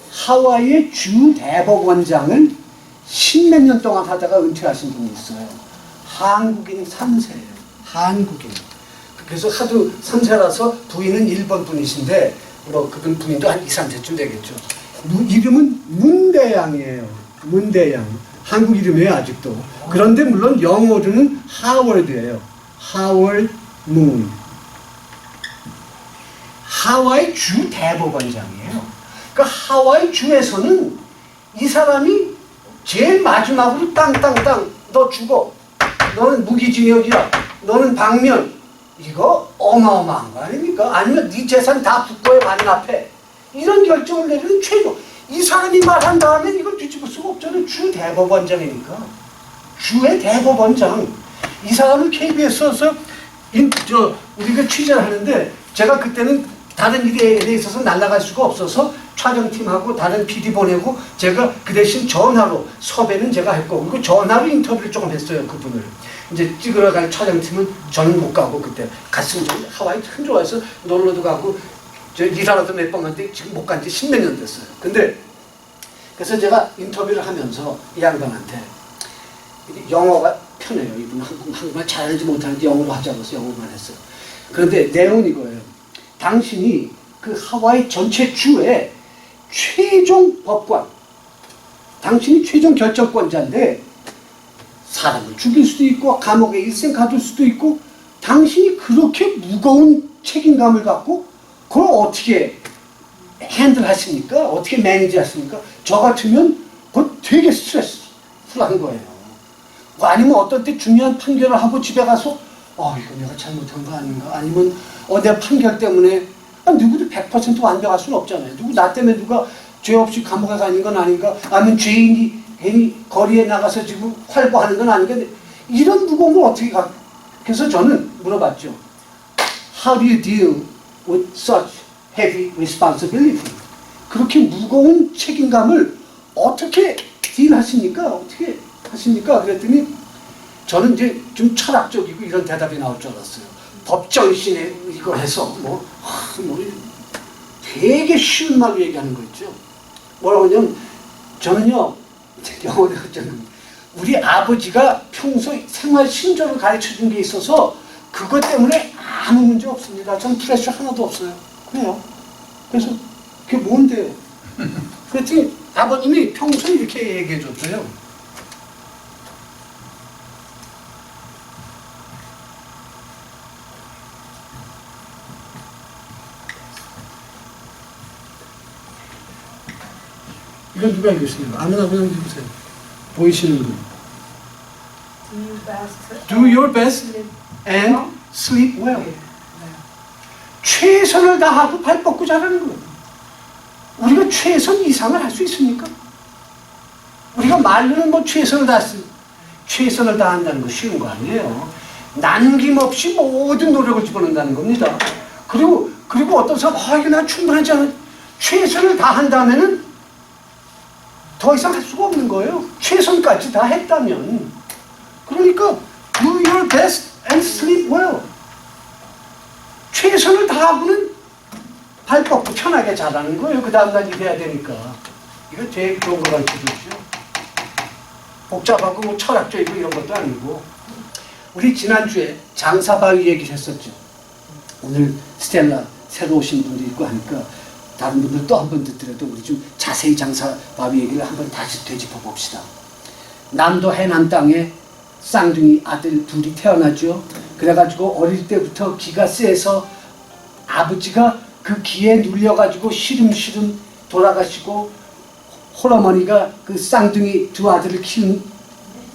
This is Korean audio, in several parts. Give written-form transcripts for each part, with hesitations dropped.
하와이의 주 대법원장을 십몇 년 동안 하다가 은퇴하신 분이 있어요. 한국인 3세예요. 한국인. 그래서 하도 3세라서 부인은 일본 분이신데 뭐 그분 부인도 한 2, 3세쯤 되겠죠. 이름은 문대양이에요. 문대양. 한국 이름이에요 아직도. 그런데 물론 영어로는 하워드예요. 하워드 문. 하와이 주 대법원장이에요. 그러니까 하와이 주에서는 이 사람이 제일 마지막으로 땅 너 죽어. 너는 무기징역이야. 너는 방면. 이거 어마어마한 거 아닙니까? 아니면 네 재산 다 국고에 반납해. 이런 결정을 내리는 최고. 이 사람이 말한 다음에 이걸 뒤집을 수가 없잖아요. 주 대법원장이니까. 주의 대법원장. 이 사람을 KBS에서 우리가 취재를 하는데 제가 그때는 다른 일에 있어서 날아갈 수가 없어서 촬영팀하고 다른 PD 보내고 제가 그 대신 전화로 섭외는 제가 했고 그리고 전화로 인터뷰를 조금 했어요. 그분을. 이제 찍으러 갈 촬영팀은 저는 못 가고 그때 갔으면 좀 하와이 참 좋아해서 놀러도 가고 저 일하러도 몇 번 갔는데 지금 못 간 지 십몇 년 됐어요. 근데 그래서 제가 인터뷰를 하면서 이 양반한테 영어가 편해요. 이분은 한국말 잘하는지 못하는지 영어로 하자고 해서 영어만 했어요. 그런데 내용은 이거예요. 당신이 그 하와이 전체 주의 최종 법관, 당신이 최종 결정권자인데 사람을 죽일 수도 있고 감옥에 일생 가둘 수도 있고 당신이 그렇게 무거운 책임감을 갖고 그걸 어떻게 핸들 하십니까? 어떻게 매니지 하십니까? 저 같으면 그거 되게 스트레스풀한 거예요. 아니면 어떤 때 중요한 판결을 하고 집에 가서 이거 내가 잘못한 거 아닌가? 아니면 내 판결 때문에 누구도 100% 완벽할 수는 없잖아요. 나 때문에 누가 죄 없이 감옥에 가는 건 아닌가? 아니면 죄인이 괜히 거리에 나가서 지금 활보하는 건 아닌가? 이런 무거움을 어떻게 그래서 저는 물어봤죠. How do you deal with such heavy responsibility? 그렇게 무거운 책임감을 어떻게 딜하십니까? 어떻게 하십니까? 그랬더니 저는 이제 좀 철학적이고 이런 대답이 나올 줄 알았어요. 법정신에 이거 해서 되게 쉬운 말로 얘기하는 거 있죠. 뭐라고 하냐면 저는요 영어로 우리 아버지가 평소 생활 신조를 가르쳐 준 게 있어서 그것 때문에 아무 문제 없습니다. 전 프레셔 하나도 없어요. 그래요. 그래서 그게 뭔데요? 그랬더니 아버님이 평소에 이렇게 얘기해 줬어요. 이건 누가 읽으시나요? 아무나 그냥 읽으세요. 보이시는 분. Do your best and sleep well. 최선을 다하고 발 뻗고 자라는 거예요. 우리가 최선 이상을 할 수 있습니까? 우리가 말로는 최선을 다한다는 거 쉬운 거 아니에요. 남김없이 모든 노력을 집어넣는다는 겁니다. 그리고 어떤 사람 이거 난 충분하지 않아. 최선을 다한다면은 더 이상 할 수가 없는 거예요. 최선까지 다 했다면. 그러니까 do your best and sleep well. 최선을 다하고는 발 뻗고 편하게 자라는 거예요. 그 다음날 일해야 되니까. 이거 제일 좋은 거 가르쳐주죠. 복잡하고 철학적이고 이런 것도 아니고. 우리 지난주에 장사바위 얘기를 했었죠. 오늘 스텔라 새로 오신 분도 있고 하니까 다른 분들 또 한 번 듣더라도 우리 좀 자세히 장사바위 얘기를 한번 다시 되짚어 봅시다. 남도 해남 땅에 쌍둥이 아들 둘이 태어나죠. 그래가지고 어릴 때부터 기가 세서 아버지가 그 기에 눌려가지고 시름시름 돌아가시고 홀어머니가 그 쌍둥이 두 아들을 키운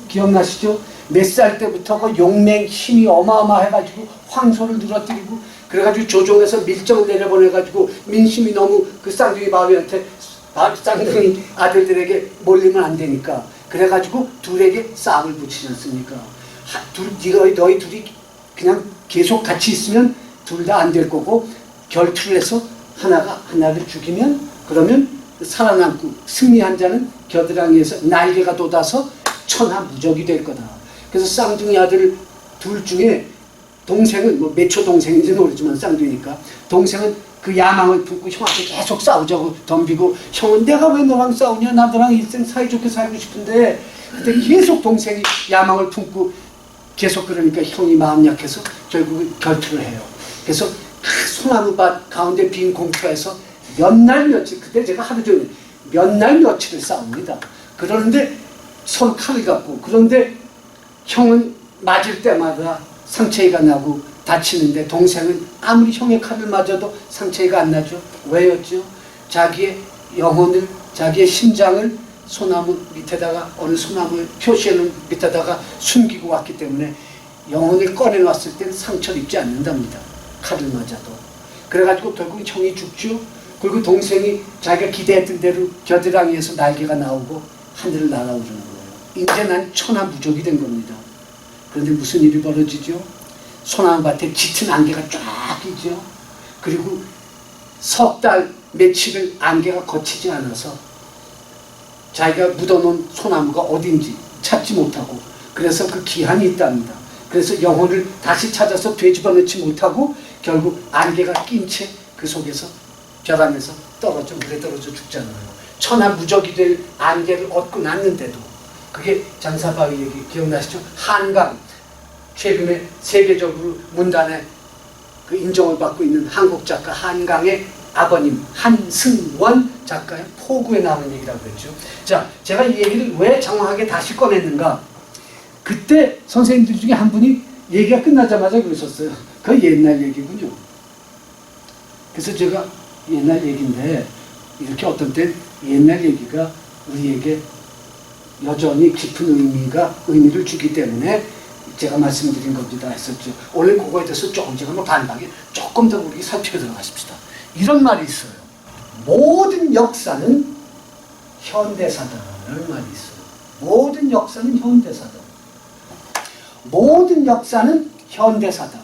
기억나시죠? 몇 살 때부터 그 용맹 힘이 어마어마해가지고 황소를 늘어뜨리고 그래가지고 조종해서 밀정을 내려보내가지고 민심이 너무 그 쌍둥이 바위한테 쌍둥이 아들들에게 몰리면 안 되니까 그래가지고 둘에게 싸움을 붙이지 않습니까? 너희 둘이 그냥 계속 같이 있으면 둘 다 안 될 거고 결투를 해서 하나가 하나를 죽이면 그러면 살아남고 승리한 자는 겨드랑이에서 날개가 돋아서 천하무적이 될 거다. 그래서 쌍둥이 아들 둘 중에 동생은 뭐 몇 초 동생인지 모르지만 쌍둥이니까 동생은 그 야망을 품고 형한테 계속 싸우자고 덤비고 형은 내가 왜 너랑 싸우냐 나 너랑 일생 사이좋게 살고 싶은데 근데 계속 동생이 야망을 품고 계속 그러니까 형이 마음 약해서 결국 결투를 해요. 그래서 그 소나무밭 가운데 빈 공터에서 몇 날 며칠 그때 제가 하루 종일 몇 날 며칠을 싸웁니다. 그러는데 서로 칼을 갖고 그런데 형은 맞을 때마다 상처가 나고 다치는데 동생은 아무리 형의 칼을 맞아도 상처가 안 나죠. 왜였죠? 자기의 영혼을 자기의 심장을 소나무 밑에다가 어느 소나무 표시하는 밑에다가 숨기고 왔기 때문에 영혼을 꺼내놨을 때는 상처를 입지 않는답니다. 칼을 맞아도. 그래가지고 결국 형이 죽죠. 그리고 동생이 자기가 기대했던 대로 겨드랑이에서 날개가 나오고 하늘을 날아오르는 거예요. 이제 난 천하무적이 된 겁니다. 그런데 무슨 일이 벌어지죠? 소나무밭에 짙은 안개가 쫙 끼죠. 그리고 석 달 며칠을 안개가 거치지 않아서 자기가 묻어놓은 소나무가 어딘지 찾지 못하고 그래서 그 기한이 있답니다. 그래서 영혼을 다시 찾아서 되짚어놓지 못하고 결국 안개가 낀 채 그 속에서 벼랑에서 떨어져 물에 떨어져 죽잖아요. 천하무적이 될 안개를 얻고 났는데도 그게 장사바위 얘기 기억나시죠? 한강 최근에 세계적으로 문단에 그 인정을 받고 있는 한국 작가 한강의 아버님 한승원 작가의 포구에 나오는 얘기라고 했죠. 자, 제가 이 얘기를 왜 장황하게 다시 꺼냈는가? 그때 선생님들 중에 한 분이 얘기가 끝나자마자 그러셨어요. 그 옛날 얘기군요. 그래서 제가 옛날 얘기인데 이렇게 어떤 땐 옛날 얘기가 우리에게 여전히 깊은 의미를 주기 때문에 제가 말씀드린 겁니다 했었죠. 오늘 그거에 대해서 조금 제가 반박에 조금 더 우리 살펴 들어가십시다. 이런 말이 있어요. 모든 역사는 현대사다라는 말이 있어요. 모든 역사는 현대사다. 모든 역사는 현대사다.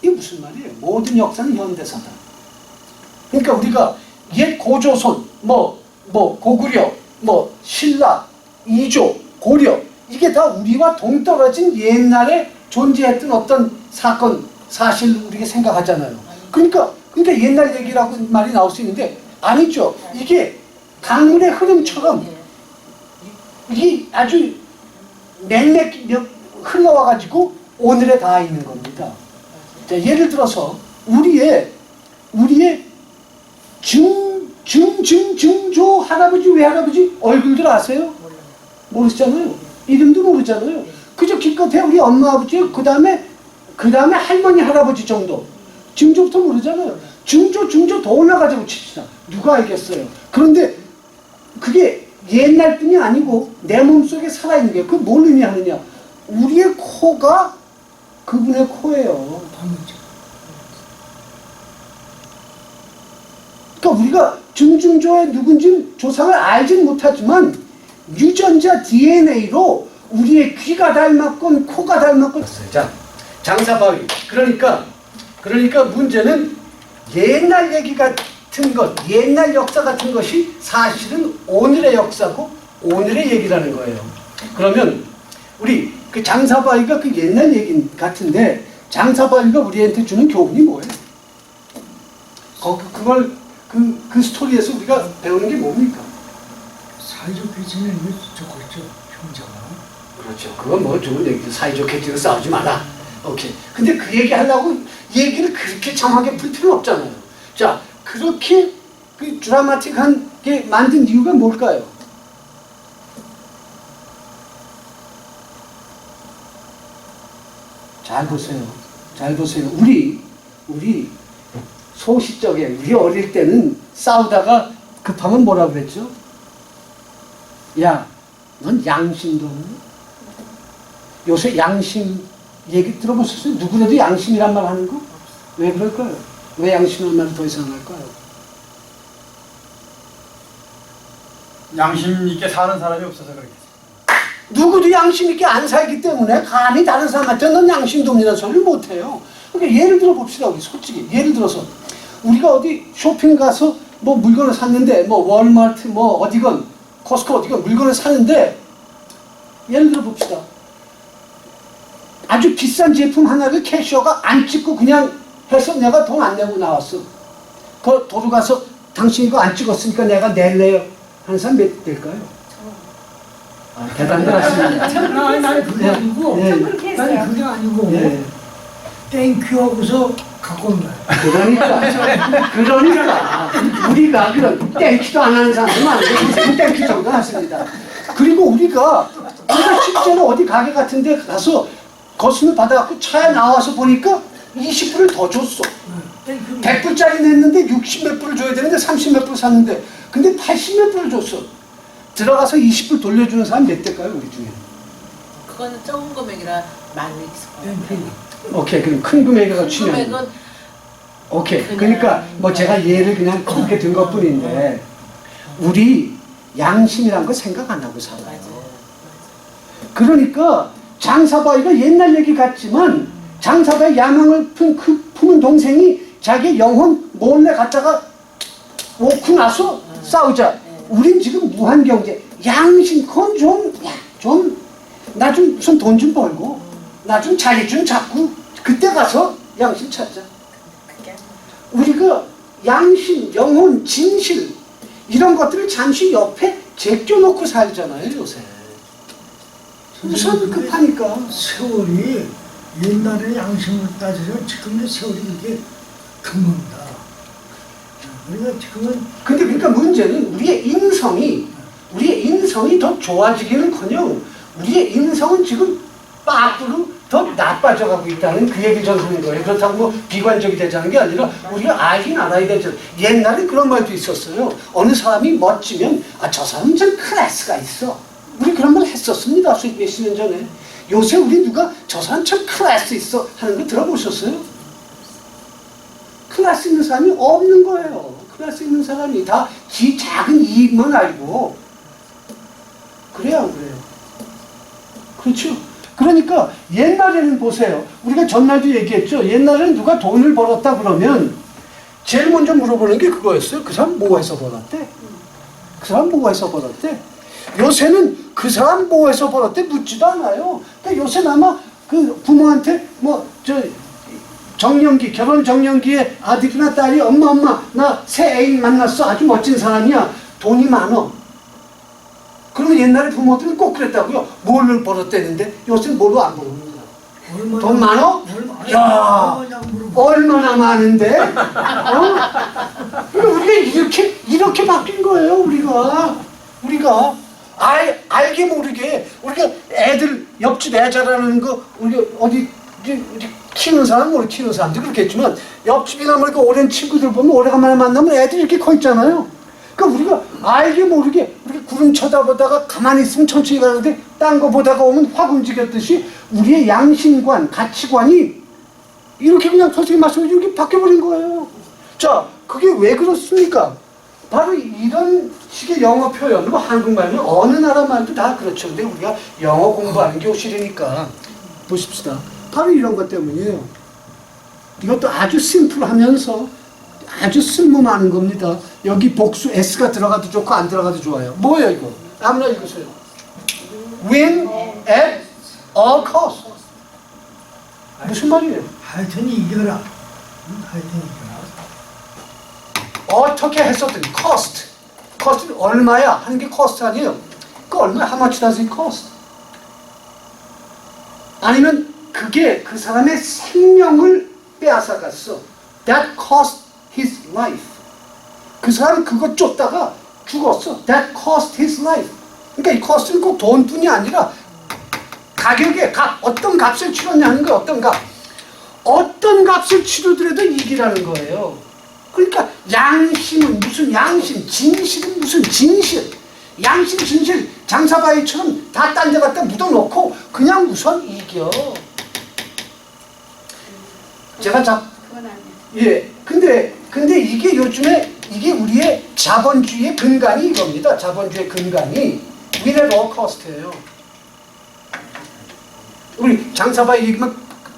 이게 무슨 말이에요? 모든 역사는 현대사다. 그러니까 우리가 옛 고조선, 고구려, 신라, 이조, 고려 이게 다 우리와 동떨어진 옛날에 존재했던 어떤 사건, 사실 우리가 생각하잖아요. 그러니까 옛날 얘기라고 말이 나올 수 있는데 아니죠. 이게 강물의 흐름처럼 이게 아주 맹맥 흘러와가지고 오늘에 닿아 있는 겁니다. 자, 예를 들어서 우리의 증조 할아버지 외할아버지 얼굴들 아세요? 모르시잖아요. 이름도 모르잖아요. 그저 기껏해 우리 엄마 아버지 그 다음에 할머니 할아버지 정도 증조부터 모르잖아요. 증조 더 올라가자고 칩시다. 누가 알겠어요. 그런데 그게 옛날 뿐이 아니고 내 몸속에 살아있는 게 그걸 뭘 의미하느냐. 우리의 코가 그분의 코예요. 그러니까 우리가 증조의 누군지 조상을 알진 못하지만 유전자 DNA로 우리의 귀가 닮았건 코가 닮았건. 자, 장사바위. 그러니까 문제는 옛날 얘기 같은 것, 옛날 역사 같은 것이 사실은 오늘의 역사고 오늘의 얘기라는 거예요. 그러면 우리 그 장사바위가 그 옛날 얘기 같은데 장사바위가 우리한테 주는 교훈이 뭐예요? 그 스토리에서 우리가 배우는 게 뭡니까? 사이좋게 지내는 게 좋겠죠, 형제가. 그렇죠. 그건 뭐 좋은 얘기죠. 사이좋게 지내고 싸우지 마라. 오케이. 근데 그 얘기 하려고 얘기를 그렇게 정확하게 풀 필요는 없잖아요. 자, 그렇게 그 드라마틱한 게 만든 이유가 뭘까요? 잘 보세요. 우리 소시적에 우리 어릴 때는 싸우다가 급하면 뭐라 그랬죠? 야, 넌 양심도 없니? 요새 양심 얘기 들어보셨어요? 누구라도 양심이란 말 하는 거? 왜 그럴까요? 왜 양심이란 말을 더 이상 안 할까요? 양심 있게 사는 사람이 없어서 그렇겠어요. 누구도 양심 있게 안 살기 때문에 감히 다른 사람한테 넌 양심도 없는 소리를 못해요. 그러니까 예를 들어 봅시다. 우리 솔직히 예를 들어서 우리가 어디 쇼핑 가서 뭐 물건을 샀는데 월마트 어디건 코스코 어디건 물건을 사는데 예를 들어 봅시다. 아주 비싼 제품 하나를 캐셔가 안 찍고 그냥 해서 내가 돈 안 내고 나왔어. 그 도로 가서 당신 이거 안 찍었으니까 내가 낼래요 하는 사람 몇 될까요? 대단히 하십니다. 나는 그게 아니고 네. 나는 그게 아니고 네. 땡큐 하고서 갖고 온 거야. 그러니까 우리가 그런 땡큐도 안 하는 사람은 안 되고 땡큐 정도 하십니다. 그리고 우리가 실제로 어디 가게 같은 데 가서 거스름을 받아갖고 차에 나와서 보니까 20불을 더 줬어. 땡큐. 100불짜리 냈는데 60몇 불을 줘야 되는데 30몇 불 샀는데 근데 80몇 불을 줬어. 들어가서 20불 돌려주는 사람 몇 대일까요 우리 중에? 그거는 적은 금액이라 많이 있을 땡큐. 오케이, 그럼 큰 금액을 큰 치면 금액은 오케이. 그러니까 뭐 제가 예를 그냥 그렇게 든 것뿐인데 우리 양심이란 거 생각 안 하고 살아요. 맞아요. 그러니까 장사바이가 옛날 얘기 같지만 장사바이 야망을 품은 동생이 자기 영혼 몰래 갖다가 놓고 나서 싸우자. 우린 지금 무한경제 양심 그건 나 좀 무슨 돈 좀 벌고 나 좀 자리 좀 잡고 그때 가서 양심 찾자. 우리가 양심, 영혼, 진실 이런 것들을 잠시 옆에 제껴놓고 살잖아요 요새. 우선 급하니까. 세월이 옛날에 양심을 따지면 지금의 세월이 이게 금방다. 우리가 지금은 근데 그러니까 문제는 우리의 인성이 더 좋아지기는커녕 우리의 인성은 지금 빠꾸로 더 나빠져가고 있다는 그 얘기를 전 하는 거예요. 그렇다고 뭐 비관적이 되자는 게 아니라 우리가 알긴 알아야 되죠. 옛날에 그런 말도 있었어요. 어느 사람이 멋지면 저 사람은 참 클래스가 있어. 우리 그런 말 했었습니다. 몇십 년 전에. 요새 우리 누가 저 사람 참 클래스 있어 하는 거 들어보셨어요? 클래스 있는 사람이 없는 거예요. 클래스 있는 사람이 다 지 작은 이익만 알고 그래요, 안 그래요? 그렇죠? 그러니까 옛날에는 보세요. 우리가 전날도 얘기했죠. 옛날에는 누가 돈을 벌었다 그러면 제일 먼저 물어보는 게 그거였어요. 그 사람 뭐 해서 벌었대? 그 사람 뭐 해서 벌었대? 요새는 그 사람 뭐 해서 벌었대? 묻지도 않아요. 그러니까 요새는 아마 그 부모한테 결혼 정년기에 아들이나 딸이 엄마 나 새 애인 만났어. 아주 멋진 사람이야. 돈이 많어. 그러면 옛날에 부모들은 꼭 그랬다고요. 뭘로 벌었대는데 요새는 뭘로 안 벌었는가? 돈 많어? 야, 얼마나 많은데? 그러니까 우리가 이렇게 바뀐 거예요. 우리가 알게 모르게 우리가 애들 옆집 애 자라는 거 우리가 어디 키우는 사람 모르게 키우는 사람도 그렇겠지만 옆집이나 뭐 이렇게 오랜 친구들 보면 오래간만에 만나면 애들이 이렇게 커 있잖아요. 그러니까 우리가 알게 모르게 우리가 구름 쳐다보다가 가만히 있으면 천천히 가는데 딴 거 보다가 오면 확 움직였듯이 우리의 양심관, 가치관이 이렇게 그냥 선생님 말씀을 이렇게 바뀌어버린 거예요. 자, 그게 왜 그렇습니까? 바로 이런 식의 영어 표현, 뭐 한국말은 어느 나라 말도 다 그렇죠. 근데 우리가 영어 공부하는 교실이니까 보십시다. 바로 이런 것 때문이에요. 이것도 아주 심플하면서 아주 쓸모 많은 겁니다. 여기 복수 S가 들어가도 좋고 안 들어가도 좋아요. 뭐예요 이거? 아무나 읽으세요. Win at all cost. 무슨 말이에요? 하여튼 이겨라. 하여튼 이겨라. 어떻게 했었든 cost. cost는 얼마야 하는 게 cost 아니에요. 그 얼마야? How much does it cost? 아니면 그게 그 사람의 생명을 빼앗아갔어. That cost his life. 그 사람 그거 쫓다가 죽었어. That cost his life. 그러니까 이 cost는 꼭 돈뿐이 아니라 가격의 값, 어떤 값을 치렀냐는 거예요. 어떤 값. 어떤 값을 치르더라도 이기라는 거예요. 그러니까 양심은 무슨 양심, 진실은 무슨 진실. 양심, 진실, 장사바위처럼 다 딴 데 갖다 묻어놓고 그냥 우선 이겨. 제가 예. 근데 이게 요즘에 이게 우리의 자본주의의 근간이 이겁니다. 자본주의의 근간이 win at all cost예요. 우리 장사바이 얘기만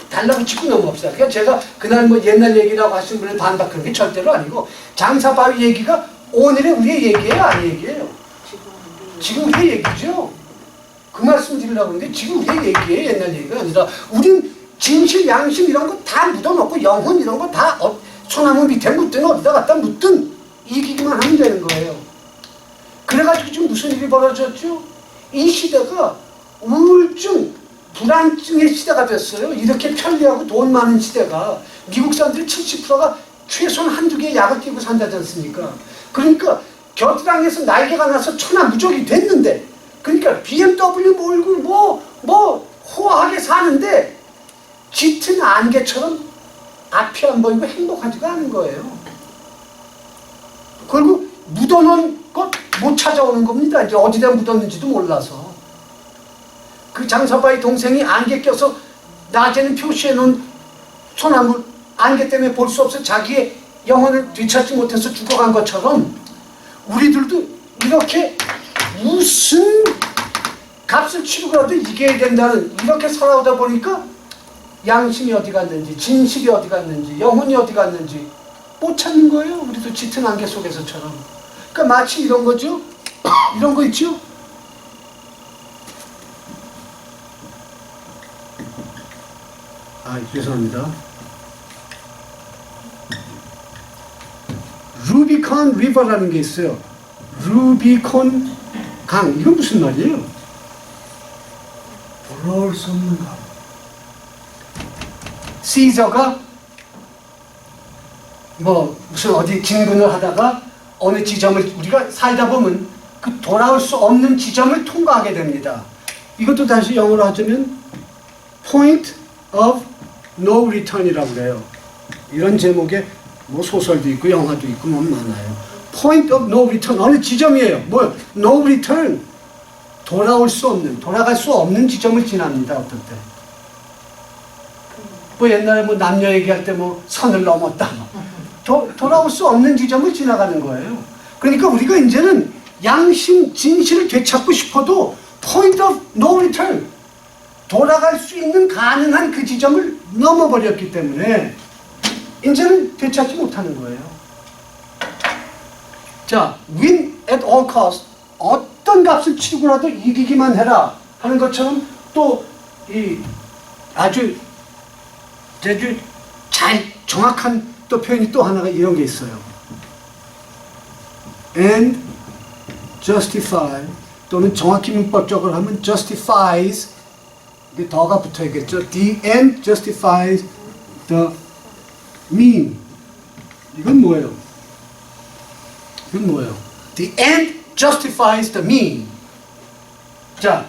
달라붙이고 넘어갑시다. 그러니까 제가 그날 뭐 옛날 얘기라고 하신 분을 반박하는 게 절대로 아니고 장사바이 얘기가 오늘의 우리의 얘기예요, 아니 얘기예요? 지금 우리의 얘기죠. 그 말씀 드리려고 하는데 지금 우리 얘기예요. 옛날 얘기가 아니라 우린 진실, 양심 이런 거 다 묻어놓고 영혼 이런 거 다 소나무 밑에 묻든 어디다 갖다 묻든 이기기만 하면 되는 거예요. 그래가지고 지금 무슨 일이 벌어졌죠? 이 시대가 우울증, 불안증의 시대가 됐어요. 이렇게 편리하고 돈 많은 시대가 미국 사람들이 70%가 최소한 한두 개의 약을 끼고 산다지 않습니까? 그러니까 겨드랑이에서 날개가 나서 천하무적이 됐는데 그러니까 BMW 몰고 뭐 호화하게 사는데 짙은 안개처럼 앞이 안 보이고 행복하지가 않은 거예요. 그리고 묻어놓은 것 못 찾아오는 겁니다. 이제 어디다 묻었는지도 몰라서. 그 장사바의 동생이 안개 껴서 낮에는 표시해놓은 소나무 안개 때문에 볼 수 없어 자기의 영혼을 되찾지 못해서 죽어간 것처럼 우리들도 이렇게 무슨 값을 치르고라도 이겨야 된다는 이렇게 살아오다 보니까 양심이 어디 갔는지 진실이 어디 갔는지 영혼이 어디 갔는지 못 찾는 거예요. 우리도 짙은 안개 속에서처럼. 그러니까 마치 이런 거죠. 이런 거 있죠. 죄송합니다. 루비콘 리버라는 게 있어요. 루비콘 강. 이건 무슨 말이에요? 돌아올 수 없는 강. 시저가 뭐 무슨 어디 진군을 하다가 어느 지점을 우리가 살다 보면 그 돌아올 수 없는 지점을 통과하게 됩니다. 이것도 다시 영어로 하자면 Point of No Return이라고 그래요. 이런 제목의 뭐 소설도 있고 영화도 있고 뭐 많아요. Point of No Return 어느 지점이에요. 뭐 No Return 돌아올 수 없는 돌아갈 수 없는 지점을 지납니다. 어떨 때. 뭐 옛날에 뭐 남녀 얘기할 때 뭐 선을 넘었다. 돌아올 수 없는 지점을 지나가는 거예요. 그러니까 우리가 이제는 양심, 진실을 되찾고 싶어도 point of no return 돌아갈 수 있는 가능한 그 지점을 넘어버렸기 때문에 이제는 되찾지 못하는 거예요. 자, win at all cost 어떤 값을 치르고라도 이기기만 해라 하는 것처럼 또 이 아주 잘 정확한 또 표현이 또 하나가 이런 게 있어요. And justify 또는 정확히 문법적으로 하면 justifies 이게 더가 붙어야겠죠. The end justifies the mean. 이건 뭐예요? 이건 뭐예요? The end justifies the mean. 자,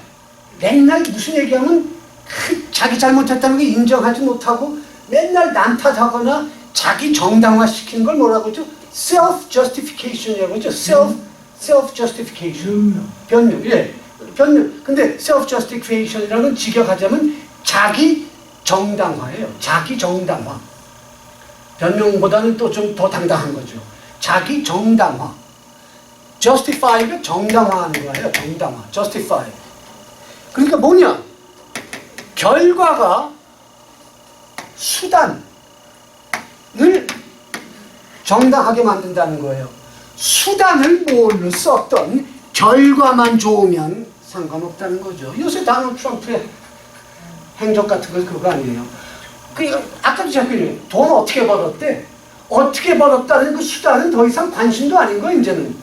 맨날 무슨 얘기하면 자기 잘못했다는 게 인정하지 못하고 맨날 남 탓하거나 자기 정당화 시키는 걸 뭐라고 하죠? self-justification이라고 하죠. self-justification. 변명. 예. 변명. 근데 self-justification이라는 건 직역하자면 자기 정당화예요. 자기 정당화. 변명보다는 또 좀 더 당당한 거죠. 자기 정당화. justify가 정당화하는 거예요. 정당화. justify. 그러니까 뭐냐? 결과가 수단을 정당하게 만든다는 거예요. 수단을 뭘로 썼던 결과만 좋으면 상관없다는 거죠. 요새 도널드 트럼프의 행적 같은 거 그거 아니에요. 아까도 제가 그래요. 돈 어떻게 벌었대? 어떻게 벌었다는 그 수단은 더 이상 관심도 아닌 거예요. 이제는.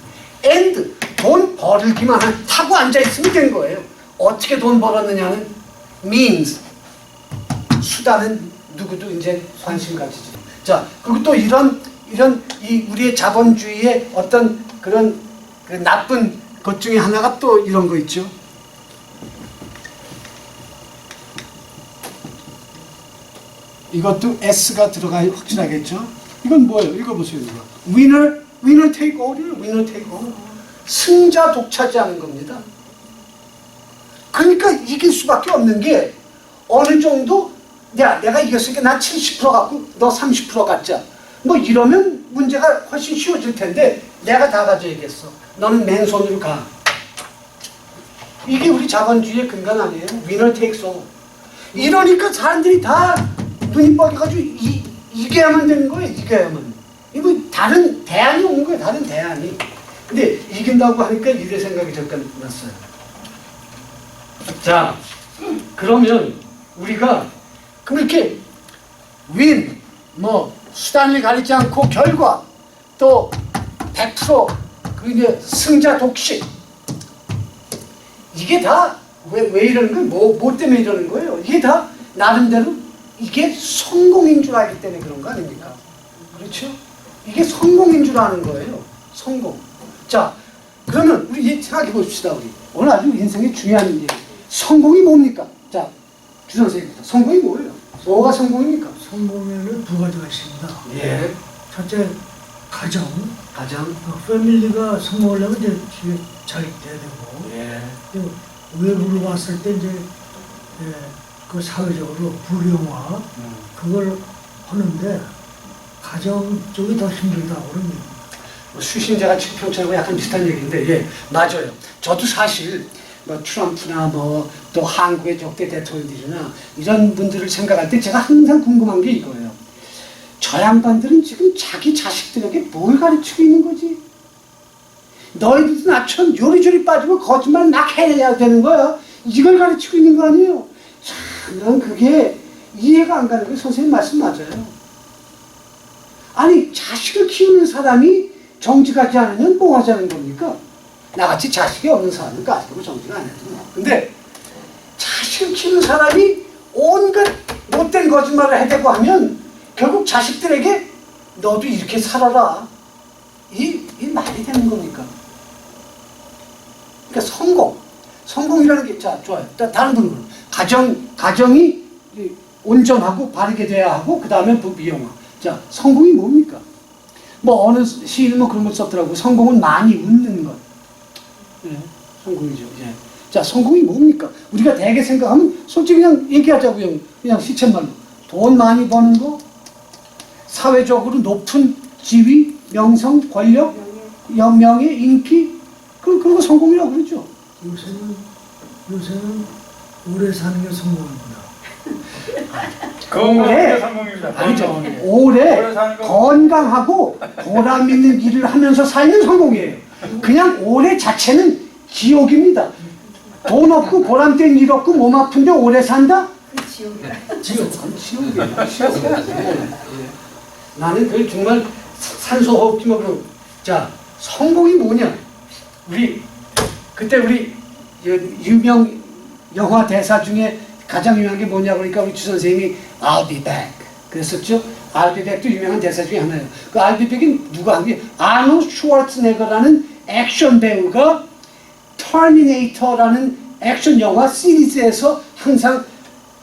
and 돈 벌기만 하고 앉아있으면 된 거예요. 어떻게 돈 벌었느냐는 means. 수단은 누구도 이제 관심 가지지. 자, 그리고 또 이런 이 우리의 자본주의의 어떤 그런 그 나쁜 것 중에 하나가 또 이런 거 있죠. 이것도 S가 들어가야 확실하겠죠. 이건 뭐예요? 읽어보세요. 이거. winner take all이에요. winner take all. 승자 독차지하는 겁니다. 그러니까 이길 수밖에 없는 게 어느 정도 내가 이겼으니까 나 70% 갖고 너 30% 갖자. 뭐 이러면 문제가 훨씬 쉬워질 텐데 내가 다 가져야겠어. 너는 맨손으로 가. 이게 우리 자본주의의 근간 아니에요? winner takes all. 이러니까 사람들이 다 눈이 뻐겨가지고 이겨야만 되는 거예요. 이겨야만. 이거 다른 대안이 없는 거예요. 다른 대안이. 근데 이긴다고 하니까 이래 생각이 잠깐 났어요. 자, 그러면 우리가 그럼 이렇게 윈, 뭐 수단을 가리지 않고 결과 또 100%그 이제 승자 독식 이게 다 왜 이러는 거예요? 뭐 때문에 이러는 거예요? 이게 다 나름대로 이게 성공인 줄 알기 때문에 그런 거 아닙니까? 그렇죠? 이게 성공인 줄 아는 거예요. 성공. 자, 그러면 우리 이제 생각해 봅시다. 우리 오늘 아주 인생의 중요한 얘기. 성공이 뭡니까? 자, 주 선생님부터. 성공이 뭐예요? 뭐가 성공입니까? 성공에는 두 가지가 있습니다. 예. 첫째, 가정. 가장. 패밀리가 성공하려면 이제 집에 잘 돼야 되고, 예. 또 외부로 왔을 때 이제 그 사회적으로 부경화 그걸 하는데 가정 쪽이 더 힘들다고 그럽니다. 수신자가 지금 평처럼 약간 비슷한 얘기인데, 예, 맞아요. 저도 사실 뭐 트럼프나 뭐 또 한국의 역대 대통령들이나 이런 분들을 생각할 때 제가 항상 궁금한 게 이거예요. 저 양반들은 지금 자기 자식들에게 뭘 가르치고 있는 거지? 너희들도 나처럼 요리조리 빠지고 거짓말 막 해야 되는 거야. 이걸 가르치고 있는 거 아니에요? 참, 난 그게 이해가 안 가는 거예요. 선생님 말씀 맞아요. 아니, 자식을 키우는 사람이 정직하지 않으면 뭐 하자는 겁니까? 나같이 자식이 없는 사람은 까지고 정직 안 해도 돼. 근데 자식을 키우는 사람이 온갖 못된 거짓말을 해대고 하면 결국 자식들에게 너도 이렇게 살아라. 이 말이 되는 겁니까? 그러니까 성공이라는 게, 자, 좋아요. 다른 분은 가정이 온전하고 바르게 돼야 하고, 그 다음에 미용화. 자, 성공이 뭡니까? 뭐 어느 시인은 뭐 그런 걸 썼더라고. 성공은 많이 웃는 것. 예, 성공이죠. 예. 자, 성공이 뭡니까? 우리가 대개 생각하면 솔직히 그냥 얘기하자고요. 그냥 시쳇말로. 돈 많이 버는 거, 사회적으로 높은 지위, 명성, 권력, 명예, 인기, 그런 거 성공이라고 그러죠. 요새는 오래 사는 게 성공입니다. 오래, 성공입니다. 아니죠. 오래 사는 거. 건강하고 보람 있는 일을 하면서 살면 성공이에요. 그냥 오래 자체는 지옥입니다. 돈 없고 보람된 일 없고 몸 아픈데 오래 산다? 지옥이에요. 나는 그 정말 산소호흡기 뭐 그런. 자, 성공이 뭐냐? 그때 우리 유명 영화 대사 중에 가장 유명한 게 뭐냐 그러니까 우리 주 선생님이 I'll be back 그랬었죠. I'll be back도 유명한 대사 중에 하나예요. 그 I'll be back이 누가 한 게 아노 슈왈츠네거라는 액션 배우가 터미네이터라는 액션 영화 시리즈에서 항상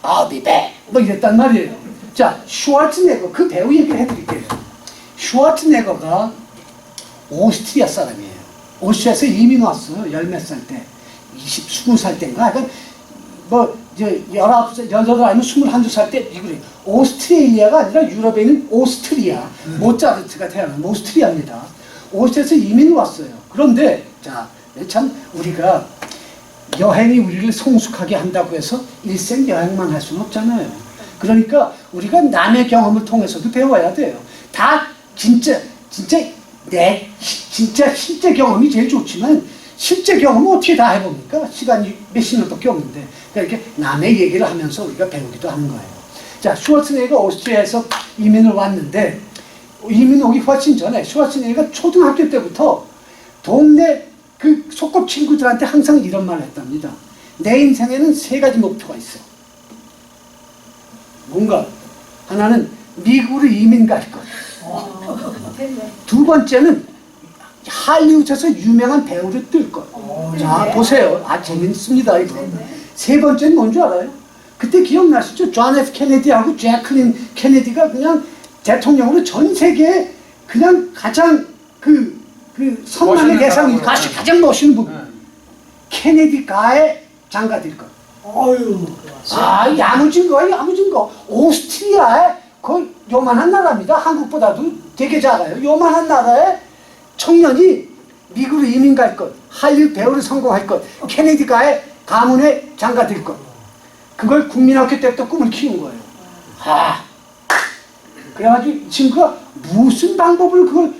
I'll be back 뭐 이랬단 말이에요. 자, 슈왈츠네거 그 배우 얘기를 해드릴게요. 슈왈츠네거가 오스트리아 사람이에요. 오스트리아에서 이민 왔어요. 10몇 살 때. 20살 때인가? 그러니까 뭐, 19살, 18살 아니면 21살 때 미국에 오스트레일리아가 아니라 유럽에 있는 오스트리아. 모차르트가 태어난 오스트리아입니다. 오스트리아에서 이민을 왔어요. 그런데, 자, 참, 우리가 여행이 우리를 성숙하게 한다고 해서 일생 여행만 할 수는 없잖아요. 그러니까 우리가 남의 경험을 통해서도 배워야 돼요. 다 진짜 실제 경험이 제일 좋지만 실제 경험은 어떻게 다 해봅니까? 시간이 몇십 년밖에 없는데. 그러니까 이렇게 남의 얘기를 하면서 우리가 배우기도 하는 거예요. 자, 슈왈츠네거가 오스트리아에서 이민을 왔는데 이민 오기 훨씬 전에 슈왈츠네거가 초등학교 때부터 동네 그 소꿉친구들한테 항상 이런 말을 했답니다. 내 인생에는 3가지 목표가 있어. 뭔가 하나는 미국으로 이민 갈 것. 두 번째는 할리우드에서 유명한 배우를 뜰 것. 자, 보세요. 아, 재밌습니다, 이거. 세 번째는 뭔지 알아요? 그때 기억나시죠? 존 F 케네디하고 제클린 케네디가 그냥 대통령으로 전 세계에 그냥 가장 선망의 대상이 가장 멋있는 부분. 케네디가의 장가될 것. 아유. 아, 야무진 거. 오스트리아에 그 요만한 나라입니다. 한국보다도 되게 작아요. 요만한 나라에 청년이 미국으로 이민 갈 것, 할리우드 배우를 성공할 것, 케네디가의 가문에 장가될 것. 그걸 국민학교 때부터 꿈을 키운 거예요. 아, 그래가지고 이 친구가 무슨 방법을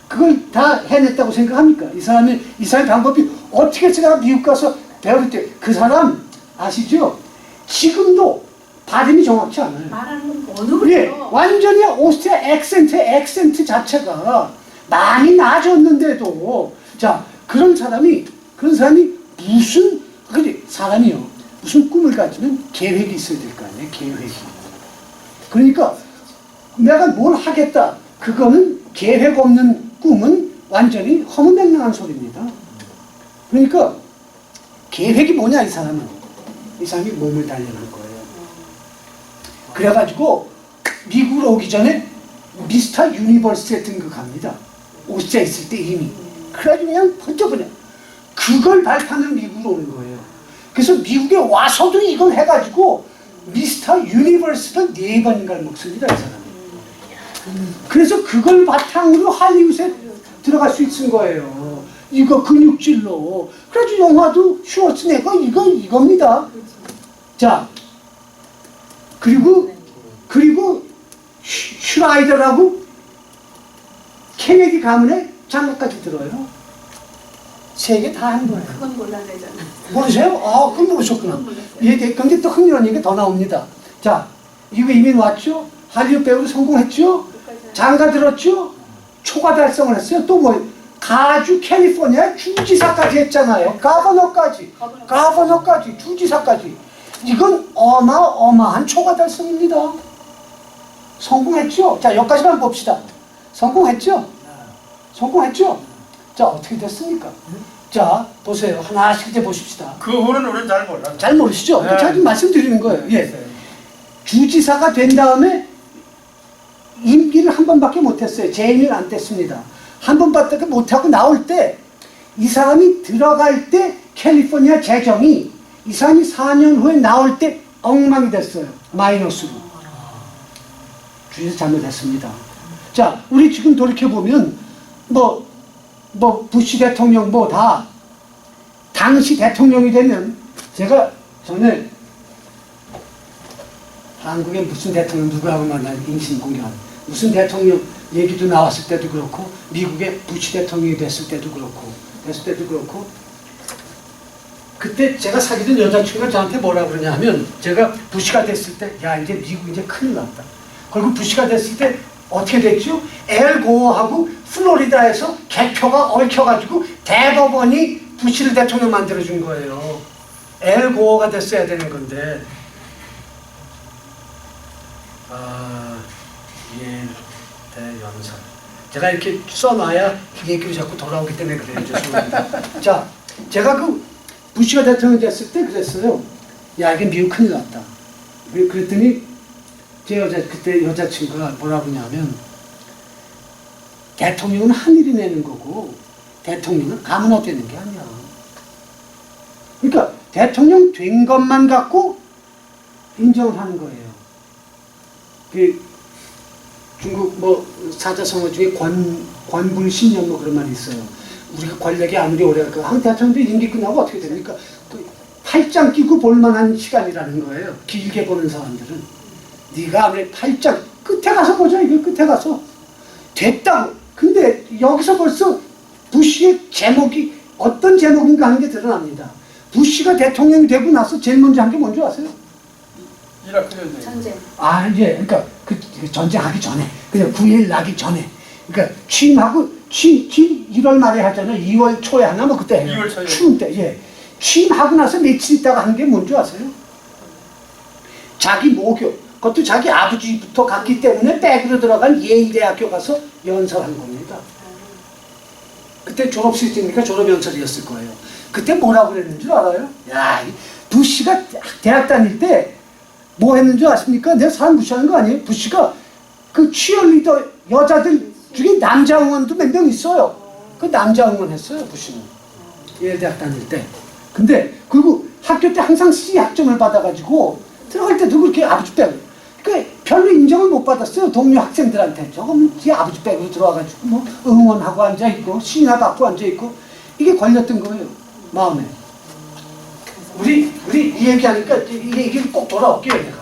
그걸 다 해냈다고 생각합니까? 이 사람의 방법이 어떻게 제가 미국 가서 배울 때 그 사람 아시죠? 지금도 발음이 정확치 않아요. 말하는 건 어느 예, 거죠? 완전히 오스트리아 액센트 자체가 많이 나아졌는데도 자 그런 사람이 무슨 근데 사람이요 무슨 꿈을 가지면 계획이 있어야 될 거 아니에요. 계획이. 그러니까 내가 뭘 하겠다 그거는 계획 없는 꿈은 완전히 허무맹랑한 소리입니다. 그러니까 계획이 뭐냐 이 사람이 몸을 단련할 거예요. 그래가지고 미국으로 오기 전에 미스터 유니버스에 등극합니다. 오스트리아에 있을 때 이미. 그래가지고 그냥 번쩍 그냥 그걸 발판으로 미국으로 오는 거예요. 그래서 미국에 와서도 이걸 해가지고 미스터 유니버스를 4번인가를 먹습니다. 이 사람이. 그래서 그걸 바탕으로 할리우드에 들어갈 수 있은 거예요. 이거 근육질로. 그래서 영화도 슈워츠네거 이겁니다. 자, 그리고 슈라이더라고 케네디 가문의 장가까지 들어요. 3개 다 한 거예요. 그건 몰라내잖아. 모르세요? 아, 그건 모르셨구나. 예, 근데 또 흥미로운 얘기가 더 나옵니다. 자, 이거 이미 왔죠? 할리우드 배우로 성공했죠? 장가 들었죠? 초과 달성을 했어요. 또 뭐, 가주 캘리포니아 주지사까지 했잖아요. 가버너까지, 주지사까지. 이건 어마어마한 초과 달성입니다. 성공했죠? 자, 여기까지만 봅시다. 성공했죠? 자, 어떻게 됐습니까? 자, 보세요. 하나씩 이제 보십시다. 그 후는 우리는 잘 몰라. 잘 모르시죠? 네. 제가 지금 말씀드리는 거예요. 예. 주지사가 된 다음에 임기를 한 번밖에 못했어요. 재임을 안 됐습니다. 한 번밖에 못하고 나올 때 이 사람이 들어갈 때 캘리포니아 재정이 이 사람이 4년 후에 나올 때 엉망이 됐어요. 마이너스로. 주지사 잘못했습니다. 자, 우리 지금 돌이켜보면 부시 대통령 다 당시 대통령이 되면 제가 전에 한국에 무슨 대통령 누구하고 만나 인신공개한 무슨 대통령 얘기도 나왔을 때도 그렇고 미국의 부시 대통령이 됐을 때도 그렇고 그때 제가 사귀던 여자친구가 저한테 뭐라 그러냐 하면 제가 부시가 됐을 때 야 이제 미국 이제 큰일 났다. 그리고 부시가 됐을 때 어떻게 됐죠? 엘 고어하고 플로리다에서 개표가 얽혀가지고 대법원이 부시를 대통령 만들어준 거예요. 엘 고어가 됐어야 되는 건데 대연설. 제가 이렇게 써놔야 얘기로 자꾸 돌아오기 때문에 그래요. 죄송합니다. 자, 제가 그 부시가 대통령 됐을 때 그랬어요. 야, 이게 미국 큰일 났다. 그랬더니 그때 여자친구가 뭐라고 하냐면 대통령은 하늘이 내는 거고 대통령은 아무나 되는 게 아니야. 그러니까 대통령 된 것만 갖고 인정을 하는 거예요. 중국 사자성어 중에 권불신념 그런 말이 있어요. 우리가 권력이 아무리 오래 갈까 한 대통령도 임기 끝나고 어떻게 됩니까? 팔짱 끼고 볼만한 시간이라는 거예요. 길게 보는 사람들은. 네가 아무리 팔짱 끝에 가서 보자. 이거 끝에 가서 됐다고. 근데 여기서 벌써 부시의 제목이 어떤 제목인가 하는 게 드러납니다. 부시가 대통령이 되고 나서 제일 먼저 한 게 뭔지 아세요? 이라크 전쟁. 전쟁. 그러니까 그 전쟁하기 전에 그냥 9일 나기 전에 그러니까 취임하고 1월 말에 하잖아요. 2월 초에 하나 그때 해요. 2월 초에. 추운 때. 예. 취임하고 나서 며칠 있다가 한 게 뭔지 아세요? 자기 모교 그것도 자기 아버지부터 갔기 때문에 백으로 들어간 예일대학교 가서 연설한 겁니다. 그때 졸업식이니까 졸업연설이었을 거예요. 그때 뭐라고 그랬는 줄 알아요? 야, 부시가 대학 다닐 때 뭐 했는 줄 아십니까? 내가 사람 무시하는 거 아니에요? 부시가 그 치어리더 여자들 중에 남자 응원도 몇 명 있어요. 그 남자 응원 했어요, 부시는. 예대학 다닐 때. 근데 그리고 학교 때 항상 C 학점을 받아가지고 들어갈 때도 그렇게 아버지 빼고 별로 인정을 못 받았어요. 동료 학생들한테. 저건 지 아버지 빼고 들어와가지고 응원하고 앉아있고 C나 받고 앉아있고 이게 걸렸던 거예요. 마음에. 우리 이 얘기하니까 이 얘기를 꼭 돌아올게요. 내가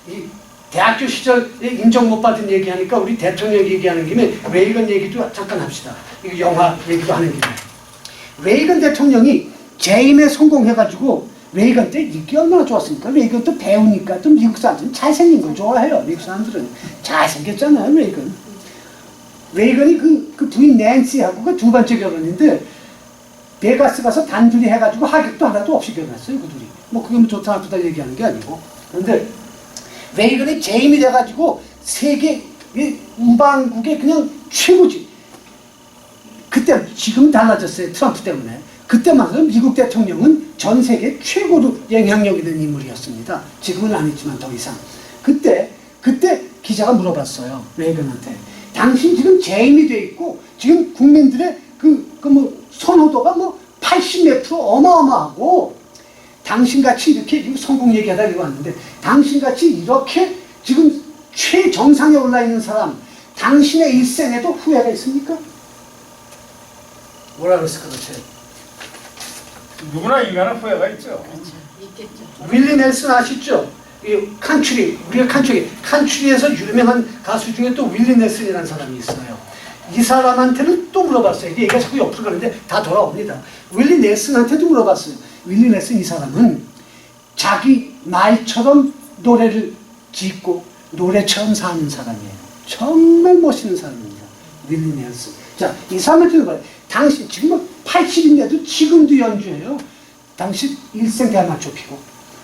이 대학교 시절에 인정 못 받은 얘기하니까 우리 대통령 얘기하는 김에 레이건 얘기도 잠깐 합시다. 이거 영화 얘기도 하는 김에 레이건 대통령이 재임에 성공해가지고 레이건 때 이게 얼마나 좋았습니까? 레이건 또 배우니까 또 미국 사람들은 잘생긴 걸 좋아해요. 미국 사람들은 잘생겼잖아요. 레이건이 그 부인 낸시하고가 두 번째 결혼인데 베가스 가서 단둘이 해가지고 하객도 하나도 없이 결혼했어요. 그 둘이. 뭐 그게 뭐 좋다 나쁘다 얘기하는 게 아니고. 그런데 레이건이 재임이 돼가지고 세계 우방국의 그냥 최고지. 그때 지금 달라졌어요. 트럼프 때문에. 그때만 해도 미국 대통령은 전 세계 최고로 영향력 있는 인물이었습니다. 지금은 아니지만 더 이상. 그때 기자가 물어봤어요. 레이건한테. 당신 지금 재임이 돼 있고 지금 국민들의 선호도가 뭐 80몇 프로 어마어마하고 당신같이 이렇게 성공 얘기하다 이거 왔는데 당신같이 이렇게 지금 최정상에 올라 있는 사람 당신의 일생에도 후회가 있습니까? 뭐라 그랬을까 도대체? 누구나 인간은 후회가 있죠. 그렇죠. 있겠죠. 윌리 넬슨 아시죠? 우리가 칸츄리에서 유명한 가수 중에 또 윌리 넬슨이라는 사람이 있어요. 이 사람한테는 또 물어봤어요. 이게 얘기가 자꾸 옆으로 가는데 다 돌아옵니다. 윌리 넬슨한테도 물어봤어요. 윌리 넬슨 이 사람은 자기 말처럼 노래를 짓고 노래처럼 사는 사람이에요. 정말 멋있는 사람입니다. 윌리 넬슨. 자, 이 사람한테 물어봐요. 당신 지금 뭐 80인데도 지금도 연주해요. 당신 일생 대마초 피고.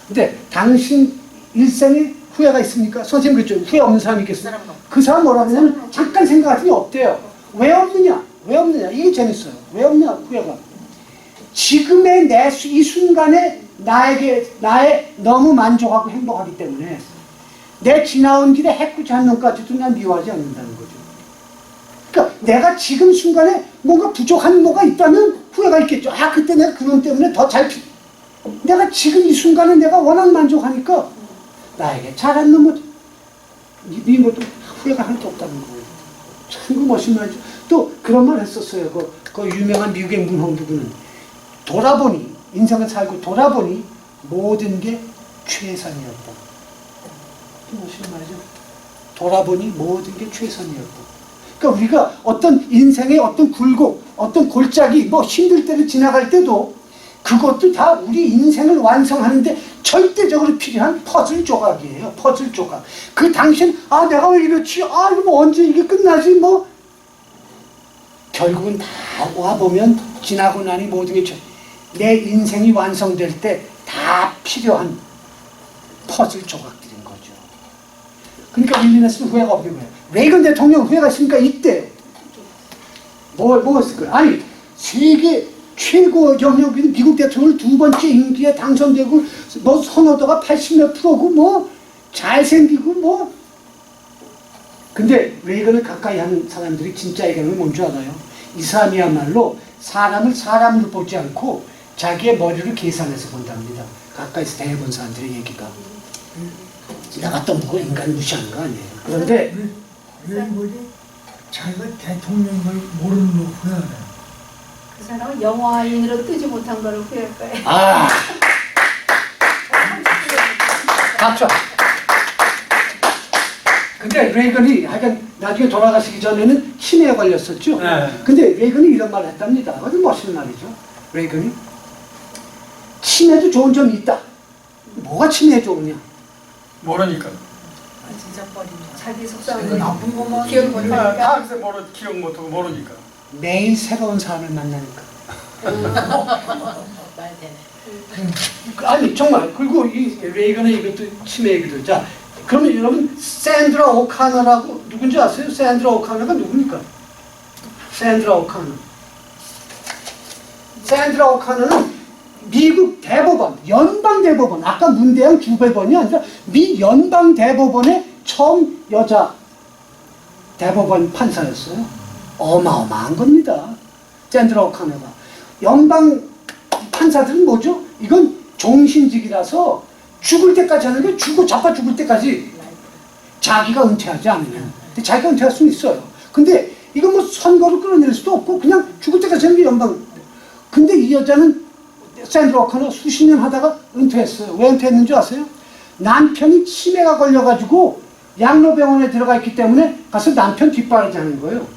근데 당신 일생에 후회가 있습니까? 선생님 그랬죠. 후회 없는 사람이 있겠습니까? 그 사람 뭐라 하냐면 잠깐 생각하더니 없대요. 왜 없느냐? 이게 재밌어요. 왜 없냐? 후회가. 지금의 이 순간에 나의 너무 만족하고 행복하기 때문에 내 지나온 길에 해코지 한 놈까지도 난 미워하지 않는다는 거죠. 그러니까 내가 지금 순간에 뭔가 부족한 뭐가 있다면 후회가 있겠죠. 그때 내가 그놈 때문에 더 잘 내가 지금 이 순간에 내가 워낙 만족하니까 나에게 잘한 놈은 이 것도 후회가 하나도 없다는 거예요. 참 그 멋진 말이죠. 또 그런 말 했었어요. 그 유명한 미국의 문홍두부는 인생을 살고 돌아보니 모든 게 최선이었다. 그 멋진 말이죠. 돌아보니 모든 게 최선이었다. 그러니까 우리가 어떤 인생의 어떤 굴곡, 어떤 골짜기, 뭐 힘들 때를 지나갈 때도 그것도 다 우리 인생을 완성하는데 절대적으로 필요한 퍼즐 조각이에요. 퍼즐 조각. 그 당신, 내가 왜 이렇지? 이거 뭐 언제 이게 끝나지? 뭐. 결국은 다 와보면 지나고 나니 모든 게 내 인생이 완성될 때 다 필요한 퍼즐 조각들인 거죠. 그러니까 윌리 넬슨 후회가 없는 거예요. 레이건 대통령 후회가 있으니까 이때 뭐였을 거예요? 아니, 세계 최고 영역 있는 미국 대통령 두 번째 임기에 당선되고 뭐 선호도가 80몇 프로고 뭐 잘생기고 뭐. 근데 레이건을 가까이 하는 사람들이 진짜 얘기하는 건 뭔 줄 알아요? 이 사람이야말로 사람으로 보지 않고 자기의 머리를 계산해서 본답니다. 가까이서 대해본 사람들의 얘기가. 내가 또 뭐 인간 무시하는 거 아니에요. 그런데 왜 뭐지? 자기가 대통령을 모르는 거 후회하네. 그 사람은 영화인으로 뜨지 못한 걸 후회할 거예요. 박수. 근데 레이건이 하여간 나중에 돌아가시기 전에는 치매에 걸렸었죠. 네. 근데 레이건이 이런 말을 했답니다. 아주 멋있는 말이죠. 레이건이 치매도 좋은 점이 있다. 뭐가 치매에 좋으냐? 모르니까. 진짜 버리죠. 자기 속상한 나쁜 것만 기억 못하니까. 다 기억 못하고 모르니까. 매일 새로운 사람을 만나니까. 말 되네. 아니 정말. 그리고 이 레이건의 이것도 치매 얘기도. 자, 그러면 여러분 샌드라 오카너라고 누군지 아세요? 샌드라 오카너가 누굽니까? 샌드라 오카너는 미국 대법원, 연방 대법원, 아까 문대양 주배번이 아니라 미 연방 대법원의 처음 여자 대법원 판사였어요. 어마어마한 겁니다. 샌드라 오카너가. 연방 판사들은 뭐죠? 이건 종신직이라서 죽을 때까지 하는 게 자기가 죽을 때까지 자기가 은퇴하지 않으면. 근데 자기가 은퇴할 수는 있어요. 근데 이건 뭐 선거로 끌어낼 수도 없고 그냥 죽을 때까지 하는 게 연방. 근데 이 여자는 샌드라 오카너 수십 년 하다가 은퇴했어요. 왜 은퇴했는 줄 아세요? 남편이 치매가 걸려가지고 양로병원에 들어가 있기 때문에 가서 남편 뒷바라지 하는 거예요.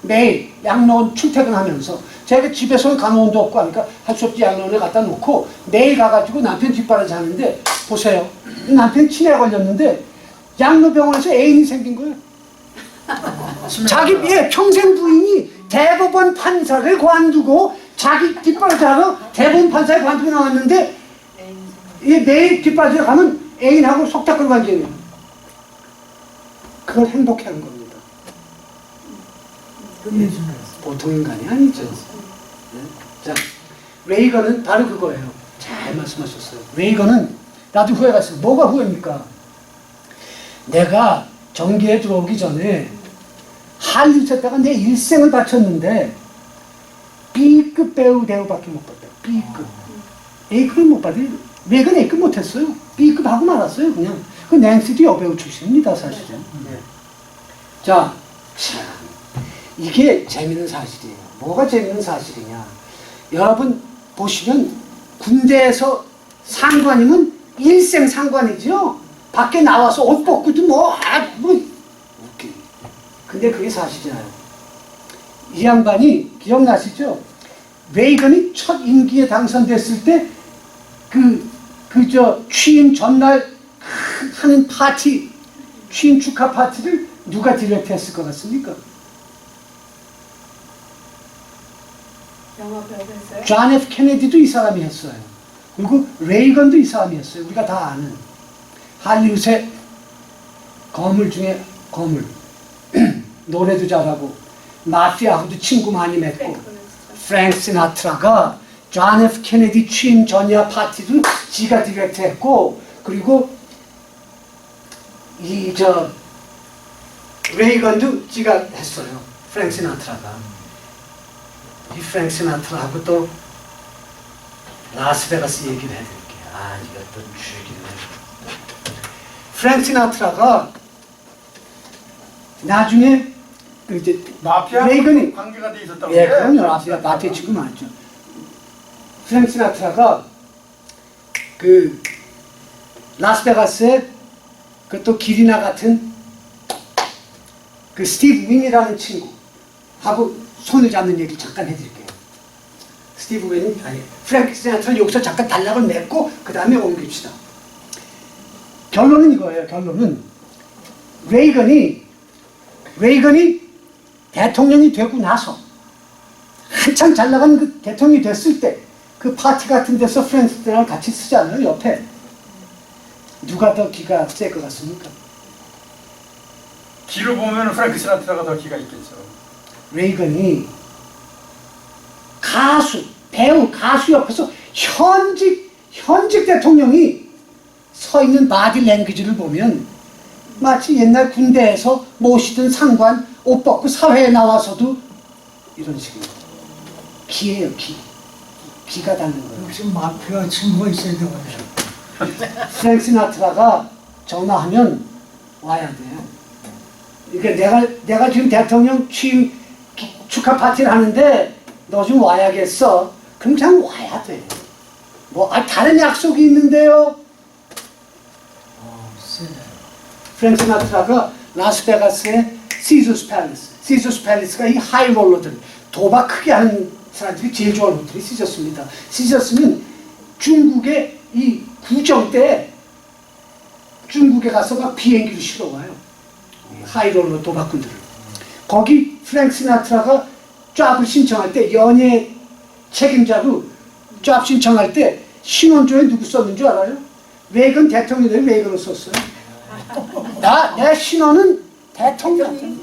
매일 양로원 출퇴근하면서 자기가 집에서는 간호원도 없고 하니까 할 수 없이 양로원에 갖다 놓고 매일 가가지고 남편 뒷바라지 하는데 보세요. 남편이 치매에 걸렸는데 양로병원에서 애인이 생긴 거예요. 자기 평생 부인이 대법원 판사를 관두고 자기 뒷바라지 하러 대법원 판사에 관두고 나왔는데 매일 뒷바라지에 가면 애인하고 속닥거리고 앉아있는 그걸 행복해하는 겁니다. 끝내주네. 보통 인간이 아니죠. 네? 자, 레이건은 바로 그거예요. 잘 말씀하셨어요. 레이건은 나도 후회가 있어요. 뭐가 후회입니까? 내가 정계에 들어오기 전에 할리우드에다가 내 일생을 바쳤는데 B급 배우 대우밖에 못 받다. B급. A급을 못 받아요. 레이건 A급 못했어요. B급 하고 말았어요. 그냥. 그 낸시도 여배우 출신입니다. 사실은. 네. 자, 참. 이게 재밌는 사실이에요. 뭐가 재밌는 사실이냐. 여러분 보시면 군대에서 상관이면 일생 상관이죠. 밖에 나와서 옷 벗고도 웃기. 근데 그게 사실이잖아요. 이 양반이 기억나시죠? 레이건이 첫 임기에 당선됐을 때 취임 전날 하는 파티, 취임 축하 파티를 누가 디렉트했을 것 같습니까? 영화 배우 했어요? 존 F 케네디도 이 사람이 했어요. 그리고 레이건도 이 사람이 했어요. 우리가 다 아는 할리우드의 거물 중에 거물. 노래도 잘하고 마피아하고도 친구 많이 맺고 프랭크 시나트라가 존 F 케네디 취임 전야 파티도 지가 디렉트했고 그리고 레이건도 지가 했어요. 프랭크 시나트라가. 이 프랭크 시나트라하고 또 라스베가스 얘기를 해드릴게요. 이것도 죽이네. 프랭크 시나트라가 나중에 이제 마피아 레이건이 관계가 돼 있었다고. 예, 그럼요. 마피아 지금 많죠. 프랭크 시나트라가 라스베가스에 또 길이나 같은 스티브 윈이라는 친구하고 손을 잡는 얘기를 잠깐 해드릴게요. 스티브 윈이 프랭크 시나트라는 여기서 잠깐 단락을 맺고 그 다음에 옮깁시다. 결론은 이거예요. 결론은 레이건이 대통령이 되고 나서 한창 잘 나가는 그 대통령이 됐을 때 그 파티 같은 데서 프랭크 시나트라랑 같이 쓰잖아요. 옆에 누가 더 기가 셀 것 같습니까? 기로 보면 프랭크 시나트라가 더 기가 있겠죠. 레이건이 배우 가수 옆에서 현직 대통령이 서 있는 바디 랭귀지를 보면 마치 옛날 군대에서 모시던 상관 옷 벗고 사회에 나와서도 이런 식이에요. 기예요, 기가 닿는 거예요. 역시 마피아 친구가 있어야 되거든요. 프랭크 시나트라가 전화하면 와야 돼요. 그러니까 내가 지금 대통령 취임 축하 파티를 하는데 너 좀 와야겠어. 그럼 그냥 와야 돼. 다른 약속이 있는데요. 세네. 프랭크 시나트라가 라스베가스의 시저스 팰리스가 이 하이롤러들, 도박 크게 하는 사람들이 제일 좋아하는 호텔이 시저스입니다. 시저스는 중국의 이 구정 때 중국에 가서 막 비행기로 실어 와요. 하이롤러 도박꾼들을. 거기 프랭크 시나트라가 잡을 신청할 때 연예 책임자로 잡 신청할 때 신원조에 누구 썼는 줄 알아요? 레이건 대통령이 레이건을 썼어요. 내 신원은 대통령.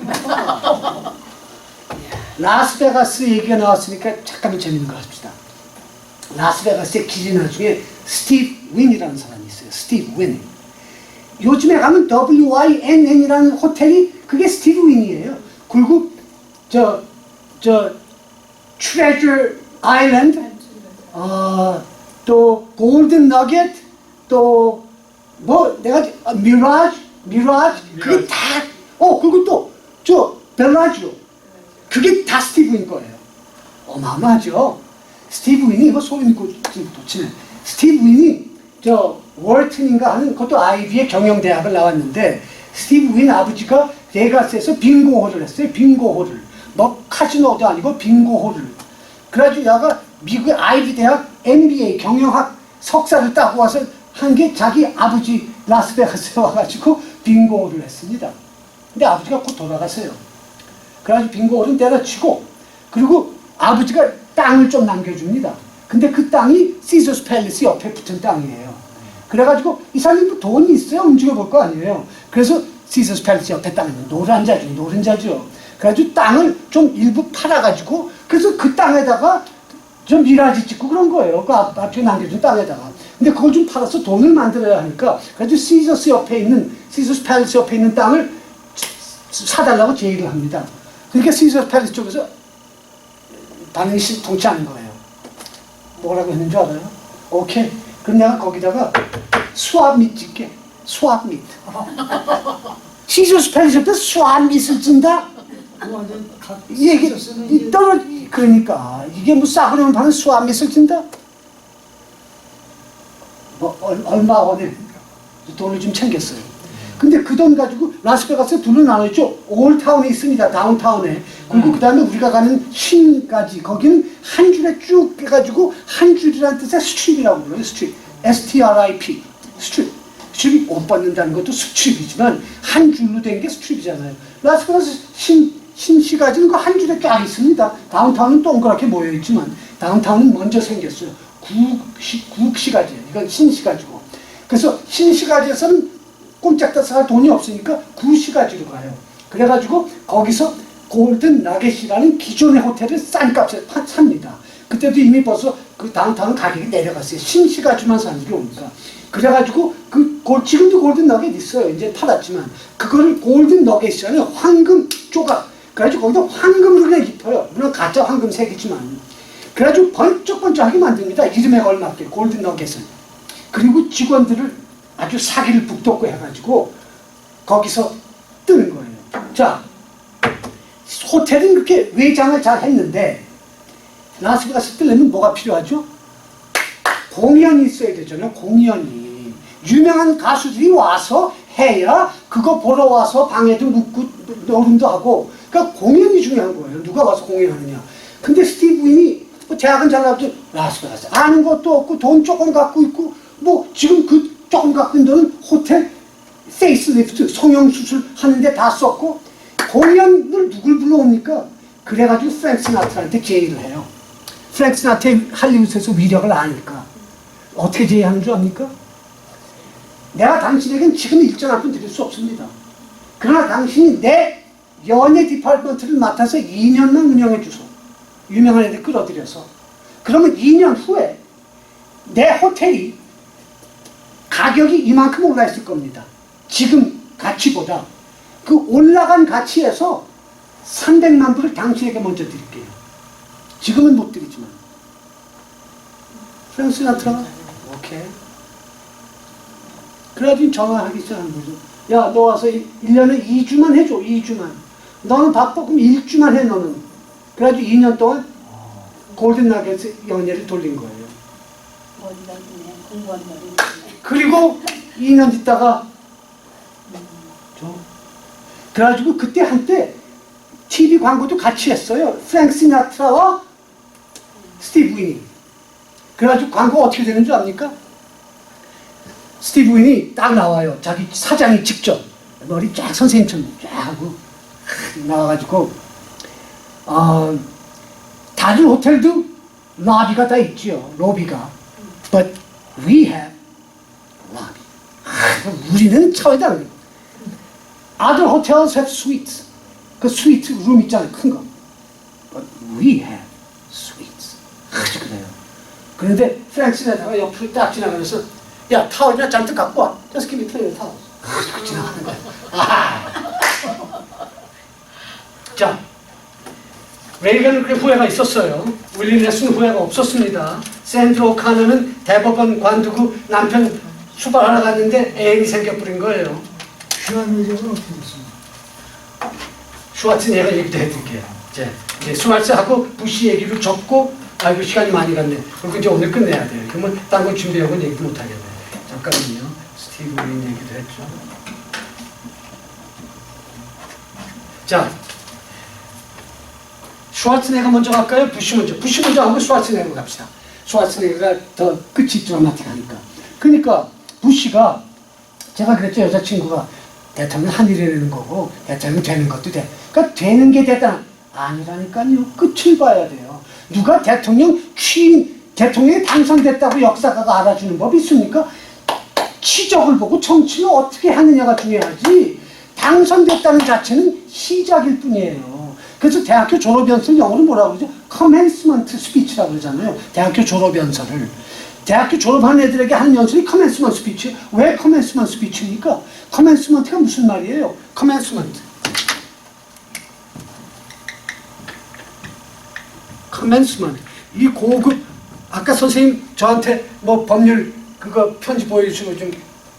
라스베가스 얘기가 나왔으니까 잠깐만 재밌는 거 합시다. 라스베가스의 길이나 중에 스티브 윈이라는 사람이 있어요. 스티브 윈. 요즘에 가면 WYNN이라는 호텔이 그게 스티브 윈이에요. 그리고 트레저 아일랜드, 또 골든 너겟, 또 미라지, 그게 다, 그리고 또 벨라지오, 그게 다 스티브 윈 거예요. 어마어마하죠. 스티브 윈이 이거 소리 믿고 도치네. 스티브 윈이 월튼인가 하는 그것도 아이비의 경영대학을 나왔는데 스티브 윈 아버지가 베가스에서 빙고홀을 했어요. 빙고홀을. 너 카지노도 아니고 빙고홀을. 그래가지고 야가 미국의 아이비 대학 MBA 경영학 석사를 따고 와서 한 게 자기 아버지 라스베가스에 와가지고 빙고홀을 했습니다. 근데 아버지가 곧 돌아가세요. 그래가지고 빙고홀은 때려치고, 그리고 아버지가 땅을 좀 남겨줍니다. 근데 그 땅이 시저스 팰리스 옆에 붙은 땅이에요. 그래가지고 이 사람이 돈이 있어야 움직여볼 거 아니에요. 그래서 시저스 팰리스 옆에 땅은 노른자죠. 그래가지고 땅을 좀 일부 팔아가지고, 그래서 그 땅에다가 좀 미라지 짓고 그런 거예요. 그 앞에 남겨준 땅에다가. 근데 그걸 좀 팔아서 돈을 만들어야 하니까, 그래가지고 시저스 팰리스 옆에 있는 땅을 사달라고 제의를 합니다. 그러니까 시저스 팰리스 쪽에서 반응이 통치 않은 거예요. 뭐라고 했는 줄 알아요? 오케이. 그럼 내가 거기다가 수압 밑 짓게. 수압 밑. 시저스 팰리스 옆에 수압 밑을 짓는다? 완전 각 이게 쓰는 그러니까 이게 뭐 싸구려면 파는 수압 밑을 짓는다? 뭐 얼마 원에 돈을 좀 챙겼어요. 근데 그 돈 가지고 라스베가스에 둘로 나눠있죠. 올타운에 있습니다. 다운타운에. 그리고 그 다음에 우리가 가는 신까지, 거기는 한 줄에 쭉 해가지고, 한 줄이라는 뜻의 스트립이라고 불러요. 스트립. STRIP. 스트립이 옷 벗는다는 것도 스트립이지만 한 줄로 된 게 스트립이잖아요. 라스베가스 신시가지는 그 한 줄에 쫙 있습니다. 다운타운은 동그랗게 모여있지만 다운타운은 먼저 생겼어요. 구시가지예요. 이건 신시가지고. 그래서 신시가지에서는 꼼짝도 살 돈이 없으니까 구시가지로 가요. 그래가지고 거기서 골든 나겟이라는 기존의 호텔을 싼 값에 삽니다. 그때도 이미 벌써 그 다운타운 가격이 내려갔어요. 신시가지만 사는 게 오니까. 그래가지고 지금도 골든 너겟 있어요. 이제 팔았지만 그거를 골든 너겟이라는 황금 조각. 그래가지고 거기다 황금을 그냥 입혀요. 물론 가짜 황금색이지만. 그래가지고 번쩍번쩍하게 만듭니다. 이름에 걸맞게 골든 너겟을. 그리고 직원들을 아주 사기를 북돋고 해가지고 거기서 뜨는 거예요. 자, 호텔은 그렇게 외장을 잘 했는데 라스베가스 뜨려면 뭐가 필요하죠? 공연이 있어야 되잖아요. 공연이. 유명한 가수들이 와서 해야 그거 보러 와서 방에도 묵고 노름도 하고. 그러니까 공연이 중요한 거예요. 누가 와서 공연하느냐. 근데 스티브 윈이 대학은 잘 나왔죠. 라스베가스 아는 것도 없고 돈 조금 갖고 있고 뭐 지금 그 조금 갖고 있는 돈은 호텔 페이스리프트 성형수술 하는데 다 썼고 공연을 누굴 불러옵니까? 그래가지고 프랭크 시나트라한테 제의를 해요. 프랭크 시나트라의 할리우드에서 위력을 아니까 어떻게 제의하는 줄 압니까? 내가 당신에겐 지금 일정 한 푼 드릴 수 없습니다. 그러나 당신이 내 연예 디파트먼트를 맡아서 2년만 운영해 주소. 유명한 애들 끌어들여서. 그러면 2년 후에 내 호텔이 가격이 이만큼 올라 있을 겁니다. 지금 가치보다. 그 올라간 가치에서 300만 불을 당신에게 먼저 드릴게요. 지금은 못 드리지만. 프랭크 시나트라가 오케이. 그래가지고 전화하기 시작하는 거죠. 야, 너 와서 1년에 2주만 해줘. 2주만. 너는 바빠. 그럼 1주만 해, 너는. 그래가지고 2년 동안 골든 나겟의 연예를 돌린 거예요. 머리가 그냥 공부하는 머리. 그리고 2년 있다가 그래가지고 그때 한때 TV 광고도 같이 했어요. 프랭크 시나트라와 스티브 윈이. 그래가지고 광고 어떻게 되는 줄 압니까? 스티브 윈이 딱 나와요. 자기 사장이 직접 머리 쫙 선생님처럼 쫙 하고 나와가지고 다른 호텔도 로비가 다 있지요. 로비가. But we have lobby. 우리는 처에다. Other hotels have suites. 그 스위트 룸 있잖아요. 큰 거. But we have suites. 그래요. 그런데 프랭크 시나트라가 옆으로 딱 지나가면서 야, 타월이나 잔뜩 갖고 와. Just give me plenty of towels. 지나가는 거야. 자, 레이건은 그렇게 후회가 있었어요. 윌리 넬슨 후회가 없었습니다. 샌드로 오카너는 대법원 관두고 남편 수발하러 갔는데 애인이 생겨버린 거예요. 슈아메이저는 어떻게 됐습니까? 슈와츠네거 얘기도 해드릴게요. 이제 슈와츠하고 부시 얘기를 접고 아이고 시간이 많이 갔네. 그리고 이제 오늘 끝내야 돼요. 그러면 딴 거 준비하고 얘기도 못하겠네. 잠깐만요. 스티브 윈 얘기도 했죠. 자, 슈왈츠네거 먼저 갈까요? 부시 먼저. 부시 먼저 하고 슈왈츠네거 갑시다. 슈왈츠네거가 더 끝이 드라마틱하니까. 그러니까 부시가 제가 그랬죠. 여자친구가 대통령 한 일이라는 거고 대통령 되는 것도 돼. 그러니까 되는 게 대단 아니라니까요. 끝을 봐야 돼요. 누가 대통령이 당선됐다고 역사가가 알아주는 법이 있습니까? 치적을 보고 정치를 어떻게 하느냐가 중요하지. 당선됐다는 자체는 시작일 뿐이에요. 그래서 대학교 졸업연설 영어로 뭐라고 그러죠? commencement speech라고 그러잖아요. 대학교 졸업연설을. 대학교 졸업한 애들에게 하는 연설이 commencement speech. 왜 commencement speech입니까? commencement가 무슨 말이에요? commencement. commencement. 이 고급, 아까 선생님 저한테 뭐 법률 그거 편지 보여주시고 좀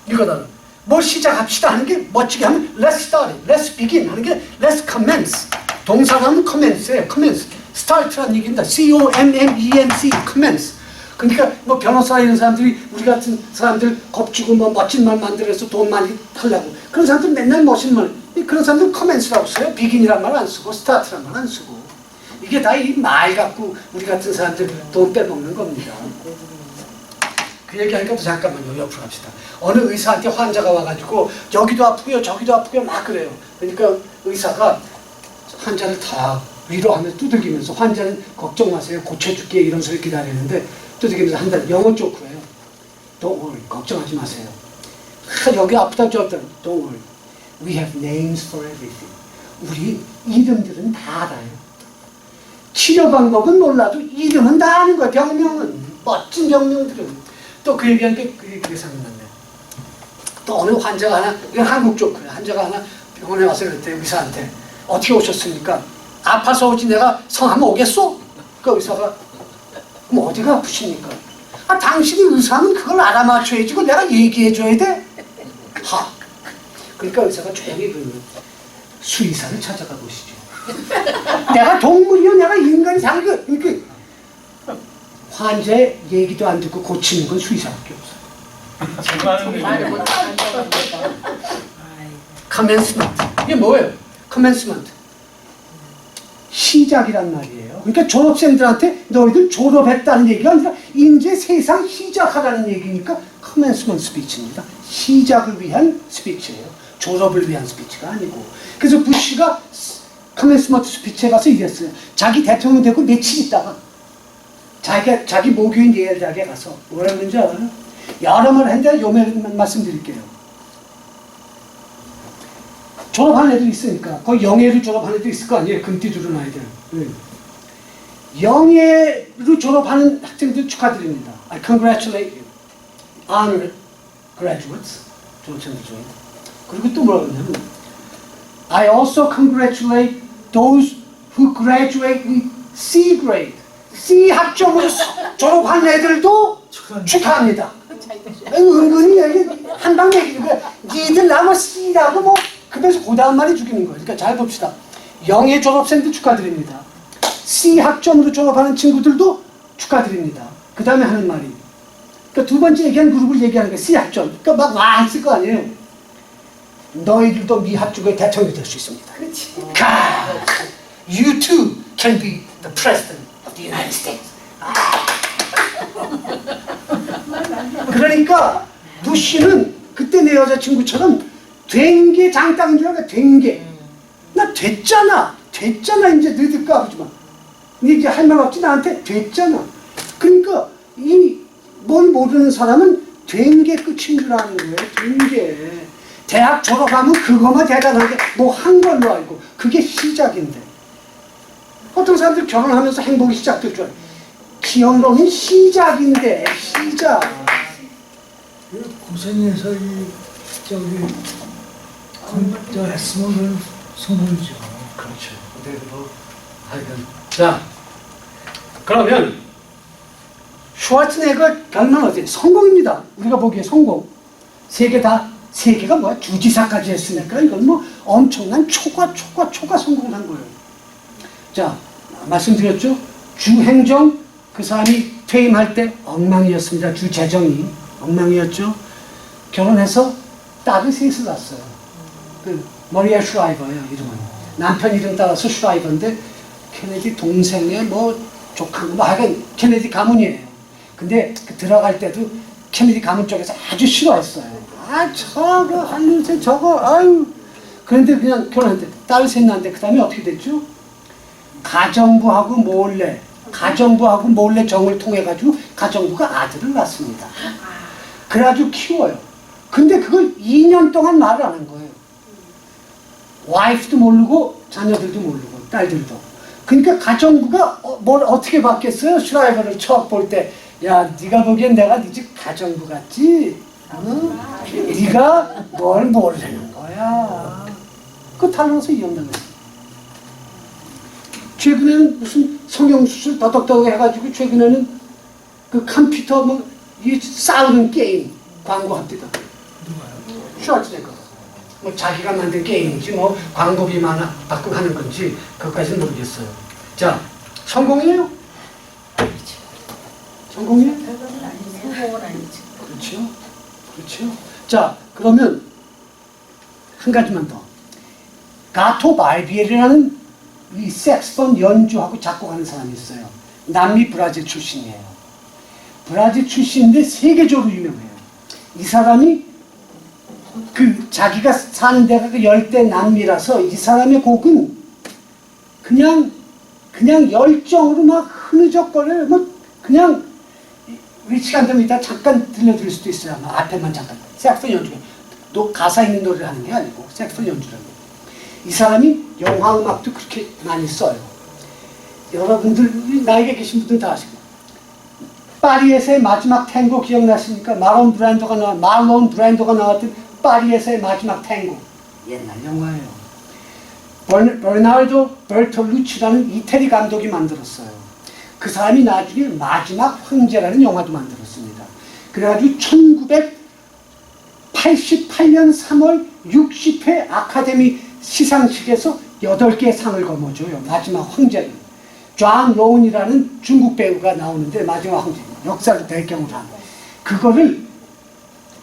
읽어달라. 뭐 시작합시다 하는 게 멋지게 하면 let's start it, let's begin 하는 게 let's commence. 동사가 하면 commence예요. commence. start라는 얘기입니다. C-O-M-M-E-N-C, commence. 그러니까 뭐 변호사 이런 사람들이 우리 같은 사람들 겁주고 뭐 멋진 말 만들어서 돈 많이 하려고 그런 사람들 맨날 멋진 말 그런 사람들 commence라고 써요. begin이란 말 안 쓰고 start란 말 안 쓰고 이게 다 이 말 갖고 우리 같은 사람들 돈 빼먹는 겁니다. 그 얘기하니까 또 잠깐만요. 옆으로 갑시다. 어느 의사한테 환자가 와가지고 여기도 아프고요 저기도 아프고요 막 그래요. 그러니까 의사가 환자를 다 위로하면서 두들기면서 환자는 걱정 마세요. 고쳐줄게 이런 소리 기다리는데 두들기면서 한 달 영어 조크예요. Don't worry. 걱정하지 마세요. 여기 아프다 저았다. Don't worry. We have names for everything. 우리 이름들은 다 알아요. 치료 방법은 몰라도 이름은 다 아는 거야. 병명은. 멋진 병명들은. 또 그 얘기하니까 그게 생각났네. 또 어느 환자가 하나, 이건 한국 조크예요. 환자가 하나 병원에 와서 그랬대 의사한테. 어떻게 오셨습니까? 아파서 오지 내가 성하면 오겠소? 그 의사가 그럼 어디가 아프십니까? 아 당신이 의사는 그걸 알아맞혀야지 그걸 내가 얘기해줘야 돼? 하. 그러니까 의사가 조용히 그러면 수의사를 찾아가 보시죠. 내가 동물이요 내가 인간이 살고 그러니까 환자의 얘기도 안 듣고 고치는 건 수의사밖에 없어요. 제가 하는 말을 얘기는 못 한다고 commencement. 이게 뭐예요? commencement. 시작이란 말이에요. 그러니까 졸업생들한테 너희들 졸업했다는 얘기가 아니라 이제 세상 시작하라는 얘기니까 commencement speech입니다. 시작을 위한 스피치예요. 졸업을 위한 스피치가 아니고. 그래서 부시가 commencement 스피치에 가서 이랬어요. 자기 대통령 되고 며칠 있다가 자기 모교인 예일 대학에 가서 뭐라고 그런지 알아요? 여러 번 했는데 요 말씀드릴게요. 졸업한 애들 있으니까 거의 영예로 졸업한 애들 있을 거 아니에요. 금띠 두른 아이들. 영예로 졸업하는 학생들 축하드립니다. I congratulate you. Honor graduates. 졸업생들 중에. 그리고 또 뭐라고 그러냐면 I also congratulate those who graduate with C grade. C 학점으로 졸업한 애들도 축하합니다. 은근히 여기 한방 얘기는 거야. 니들 나뭐 C라고 뭐 그래서 그 다음 말이 죽이는 거예요. 그러니까 잘 봅시다. 영예 졸업생들 축하드립니다. C 학점으로 졸업하는 친구들도 축하드립니다. 그 다음에 하는 말이 그러니까 두 번째 얘기한 그룹을 얘기하는 거예요. C 학점. 그러니까 막 와 했을 거 아니에요. 너희들도 미 합주의 대통령이 될 수 있습니다. 그렇지. You too can be the president of the United States. 그러니까 부시는 그때 내 여자친구처럼 된 게 장땅인 줄 알아. 된 게. 나 됐잖아. 됐잖아. 이제 너희들 까부지 마. 이제 할 말 없지 나한테. 됐잖아. 그러니까 이 뭘 모르는 사람은 된 게 끝인 줄 아는 거예요. 된 게. 대학 졸업하면 그거만 대단하게 뭐 한 걸로 알고 그게 시작인데. 어떤 사람들 결혼하면서 행복이 시작될 줄 알아요. 기억론은 시작인데 시작. 고생해서 저 했으면 그건 선물이죠. 그렇죠. 근데 뭐 하여간 자 그러면 슈와츠네거 결론 어때요? 성공입니다. 우리가 보기에 성공. 세 개가 뭐야? 주지사까지 했으니까 이건 뭐 엄청난 초과 성공한 거예요. 자 말씀드렸죠? 주행정 그 사람이 퇴임할 때 엉망이었습니다. 주재정이 엉망이었죠. 결혼해서 딸을 셋을 낳았어요. 그 머리아 슈라이버예요 이름은. 남편 이름 따라서 슈라이버인데 케네디 동생의 뭐 조카 뭐 하여간 케네디 가문이에요. 근데 그 들어갈 때도 케네디 가문 쪽에서 아주 싫어했어요. 아 저거 할리우드 저거 아유. 그런데 그냥 결혼했대. 딸 셋 낳는데 그 다음에 어떻게 됐죠? 가정부하고 몰래 정을 통해 가지고 가정부가 아들을 낳습니다. 그래가지고 키워요. 근데 그걸 2년 동안 말을 안 한 거예요. 와이프도 모르고 자녀들도 모르고 딸들도. 그러니까 가정부가 뭘 어떻게 받겠어요? 슈라이버를 처음 볼 때, 야 네가 보기엔 내가 네 집 가정부 같지? 네가 뭘 모르는 거야. 그 탈로서 이혼당했어요. 최근에는 무슨 성형수술 더덕더덕 해가지고 최근에는 그 컴퓨터 뭐 이 싸우는 게임 광고합니다. 슈왈츠네거. 뭐 자기가 만든 게임인지 뭐 광고비 많아 받고 하는 건지 그것까지는 모르겠어요. 자, 성공이에요? 성공이에요? 성공은 아니지. 그렇죠. 그렇죠. 자, 그러면 한 가지만 더. 가토 발비엘이라는 이 색스폰 연주하고 작곡하는 사람이 있어요. 남미 브라질 출신이에요. 브라질 출신인데 세계적으로 유명해요. 이 사람이 그 자기가 사는 데가 그 열대 남미라서 이 사람의 곡은 그냥 열정으로 막 흐느적거려요. 뭐 그냥 우리 시간 되면 이따 잠깐 들려드릴 수도 있어요. 아마 앞에만 잠깐. 색스폰 연주. 가사 있는 노래를 하는 게 아니고 색스폰 연주라는 거. 이 사람이 영화 음악도 그렇게 많이 써요. 여러분들 나이에 계신 분들 다 아시고 파리에서의 마지막 탱고 기억나십니까? 말론 브랜도가 나왔던 파리에서의 마지막 탱고. 옛날 영화예요. 버나르도 베르톨루치라는 이태리 감독이 만들었어요. 그 사람이 나중에 마지막 황제라는 영화도 만들었습니다. 그래가지고 1988년 3월 60회 아카데미 시상식에서 8개의 상을 거머쥐어요. 마지막 황제는. 존 로운이라는 중국 배우가 나오는데 마지막 황제. 역사를 배경으로 한. 그거를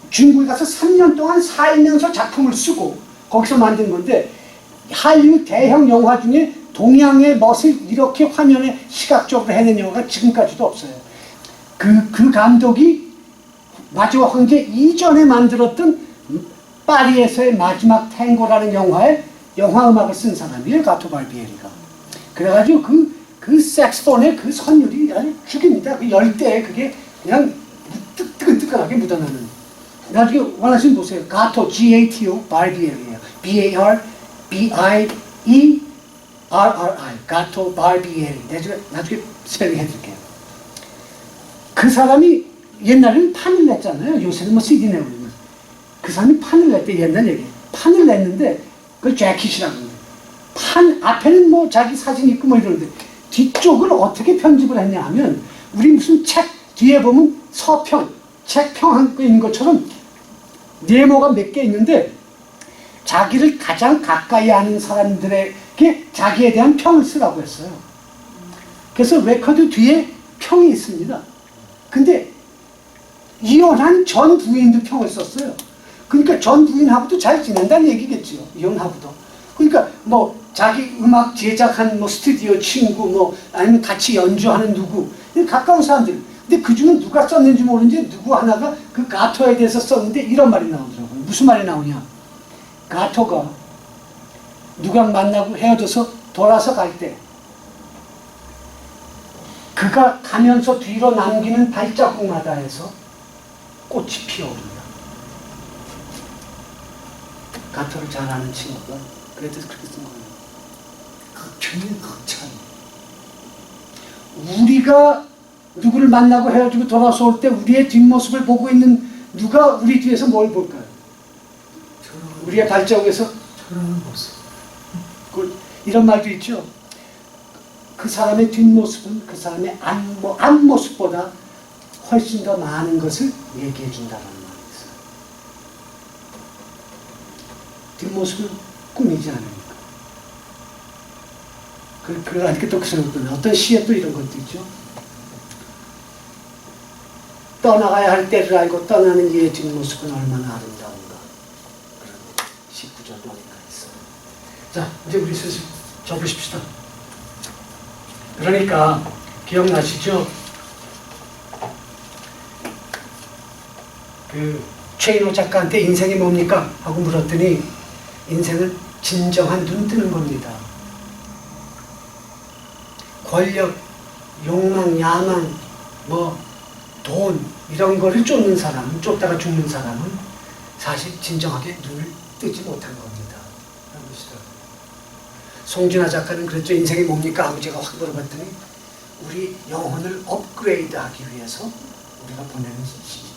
중국에 가서 3년 동안 살면서 작품을 쓰고 거기서 만든 건데 한류 대형 영화 중에 동양의 멋을 이렇게 화면에 시각적으로 해낸 영화가 지금까지도 없어요. 그 감독이 마지막 황제 이전에 만들었던 파리에서의 마지막 탱고라는 영화에 영화 음악을 쓴 사람이에요. 가토 발비에리가. 그래가지고 그 색스폰의 그 선율이 아주 죽입니다. 그 열대에 그게 그냥 뜨끈뜨끈하게 묻어나는. 나중에 원하시면 보세요. 가토 G-A-T-O 발비에리예요. B-A-R-B-I-E R-R-I 가토 발비에리. 나중에 스펠링 해드릴게요. 그 사람이 옛날에는 판을 냈잖아요. 요새는 뭐 CD 내버리면. 그 사람이 판을 냈대. 옛날 얘기. 판을 냈는데 그걸 재킷이라고 하는데 판 앞에는 뭐 자기 사진 있고 뭐 이러는데 뒤쪽을 어떻게 편집을 했냐 하면 우리 무슨 책 뒤에 보면 서평, 책평 한 거 있는 것처럼 네모가 몇 개 있는데 자기를 가장 가까이 아는 사람들에게 자기에 대한 평을 쓰라고 했어요. 그래서 레코드 뒤에 평이 있습니다. 근데 이혼한 전 부인도 평을 썼어요. 그러니까 전 부인하고도 잘 지낸다는 얘기겠지요. 이혼하고도. 그러니까 뭐 자기 음악 제작한 뭐 스튜디오 친구 뭐 아니면 같이 연주하는 누구 가까운 사람들. 근데 그 중에 누가 썼는지 모르는지 누구 하나가 그 가토에 대해서 썼는데 이런 말이 나오더라고요. 무슨 말이 나오냐? 가토가 누가 만나고 헤어져서 돌아서 갈 때 그가 가면서 뒤로 남기는 발자국마다 해서 꽃이 피어오른다. 가토를 잘 아는 친구가 그래도 그렇게 쓴 거예요. 극찬이 극찬. 우리가 누구를 만나고 헤어지고 돌아서 올 때 우리의 뒷모습을 보고 있는 누가 우리 뒤에서 뭘 볼까요? 우리의 발자국에서 저러는 모습. 이런 말도 있죠. 그 사람의 뒷모습은 그 사람의 앞모습보다 훨씬 더 많은 것을 얘기해 준다는 말이 있어요. 뒷모습은 꾸미지 않으니까. 그러니까 또 그 생각도 어떤 시에 또 이런 것도 있죠. 떠나가야 할 때를 알고 떠나는 이의 뒷모습은 얼마나 아름다운가. 그런 19절 보니까 있어요. 자, 이제 우리 슬슬 접으십시다. 그러니까 기억나시죠? 그 최인호 작가한테 인생이 뭡니까? 하고 물었더니 인생은 진정한 눈 뜨는 겁니다. 권력, 욕망, 야망, 돈 이런 거를 쫓는 사람은, 쫓다가 죽는 사람은 사실 진정하게 눈을 뜨지 못한 겁니다. 라는 것이더라고요. 송진아 작가는 그랬죠. 인생이 뭡니까? 하고 제가 확 물어봤더니 우리 영혼을 업그레이드하기 위해서 우리가 보내는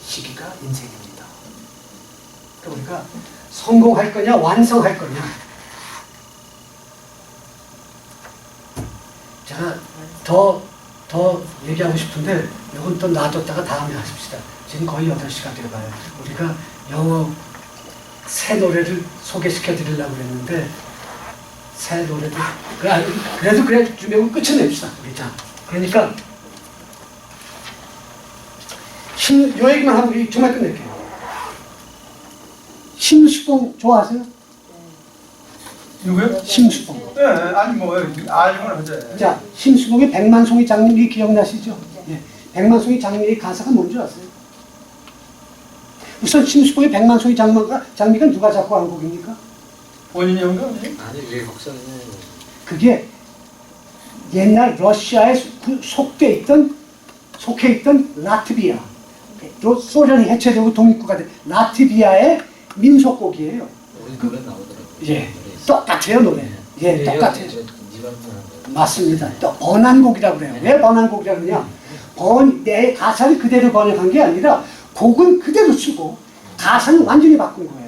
시기가 인생입니다. 그러니까 우리가 성공할 거냐 완성할 거냐. 제가 더 얘기하고 싶은데 이건 또 놔뒀다가 다음에 하십시다. 지금 거의 8시가 돼가요. 우리가 영어 새 노래를 소개시켜 드리려고 그랬는데 새 노래도 그래도 그래 준비하고 끝을 냅시다. 우리 자 그러니까 요 얘기만 하고 우리 정말 끝낼게요. 심수봉 좋아하세요? 누구요? 심수봉. 예, 아니 뭐 알고는 하죠. 자, 심수봉의 백만송이 장미 기억나시죠? 예. 백만송이 장미의 가사가 뭔지 아세요? 우선 심수봉의 백만송이 장미가 누가 작곡한 곡입니까? 본인이 한 거? 아니 외국사는 그게 옛날 러시아에 속해 있던 라트비아, 소련이 해체되고 독립국가 된 라트비아의 민속곡이에요. 우리 노래 나오더라고요. 예, 똑같아요 노래. 예, 똑같아요. 니발만 맞습니다. 또 번안곡이라고 그래요. 왜 번안곡이라고 그러냐? 내 가사를 그대로 번역한 게 아니라 곡은 그대로 쓰고 가사는 완전히 바꾼 거예요.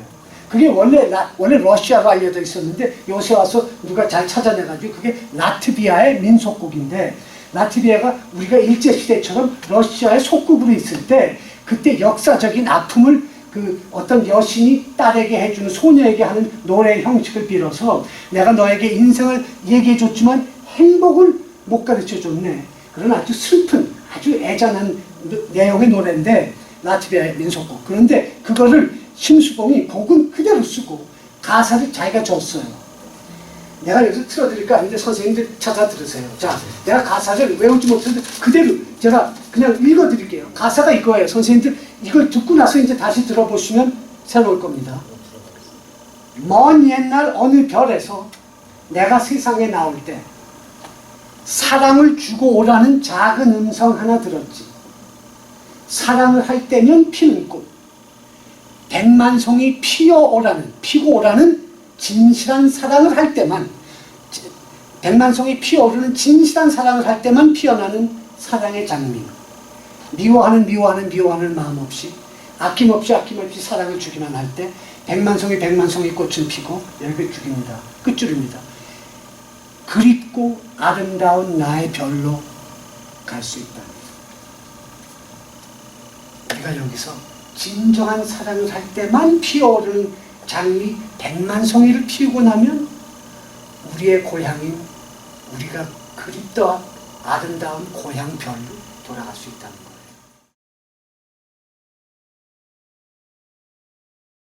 그게 원래 러시아로 알려져 있었는데 요새 와서 누가 잘 찾아내가지고 그게 라트비아의 민속곡인데, 라트비아가 우리가 일제시대처럼 러시아의 속국으로 있을 때 그때 역사적인 아픔을 그 어떤 여신이 딸에게 해주는, 소녀에게 하는 노래의 형식을 빌어서 내가 너에게 인생을 얘기해줬지만 행복을 못 가르쳐줬네. 그런 아주 슬픈, 아주 애잔한 내용의 노래인데 라트비아의 민속곡. 그런데 그거를 심수봉이 곡은 그대로 쓰고 가사를 자기가 줬어요. 내가 여기서 틀어드릴까? 아닌데 선생님들 찾아 들으세요. 자, 내가 가사를 외우지 못해도 그대로 제가 그냥 읽어드릴게요. 가사가 이거예요. 선생님들 이걸 듣고 나서 이제 다시 들어보시면 새로울 겁니다. 먼 옛날 어느 별에서 내가 세상에 나올 때 사랑을 주고 오라는 작은 음성 하나 들었지. 사랑을 할 때면 피는 꽃, 백만송이 피고 오라는 진실한 사랑을 할 때만, 백만송이 피어오르는 진실한 사랑을 할 때만 피어나는 사랑의 장미. 미워하는 마음 없이 아낌없이 사랑을 주기만 할 때 백만송이 꽃을 피고 여기 죽입니다. 끝줄입니다. 그립고 아름다운 나의 별로 갈 수 있다. 우리가 여기서 진정한 사랑을 할 때만 피어오르는 장미 백만송이를 피우고 나면 우리의 고향인, 우리가 그립다 아름다운 고향 별로 돌아갈 수 있다는 거예요.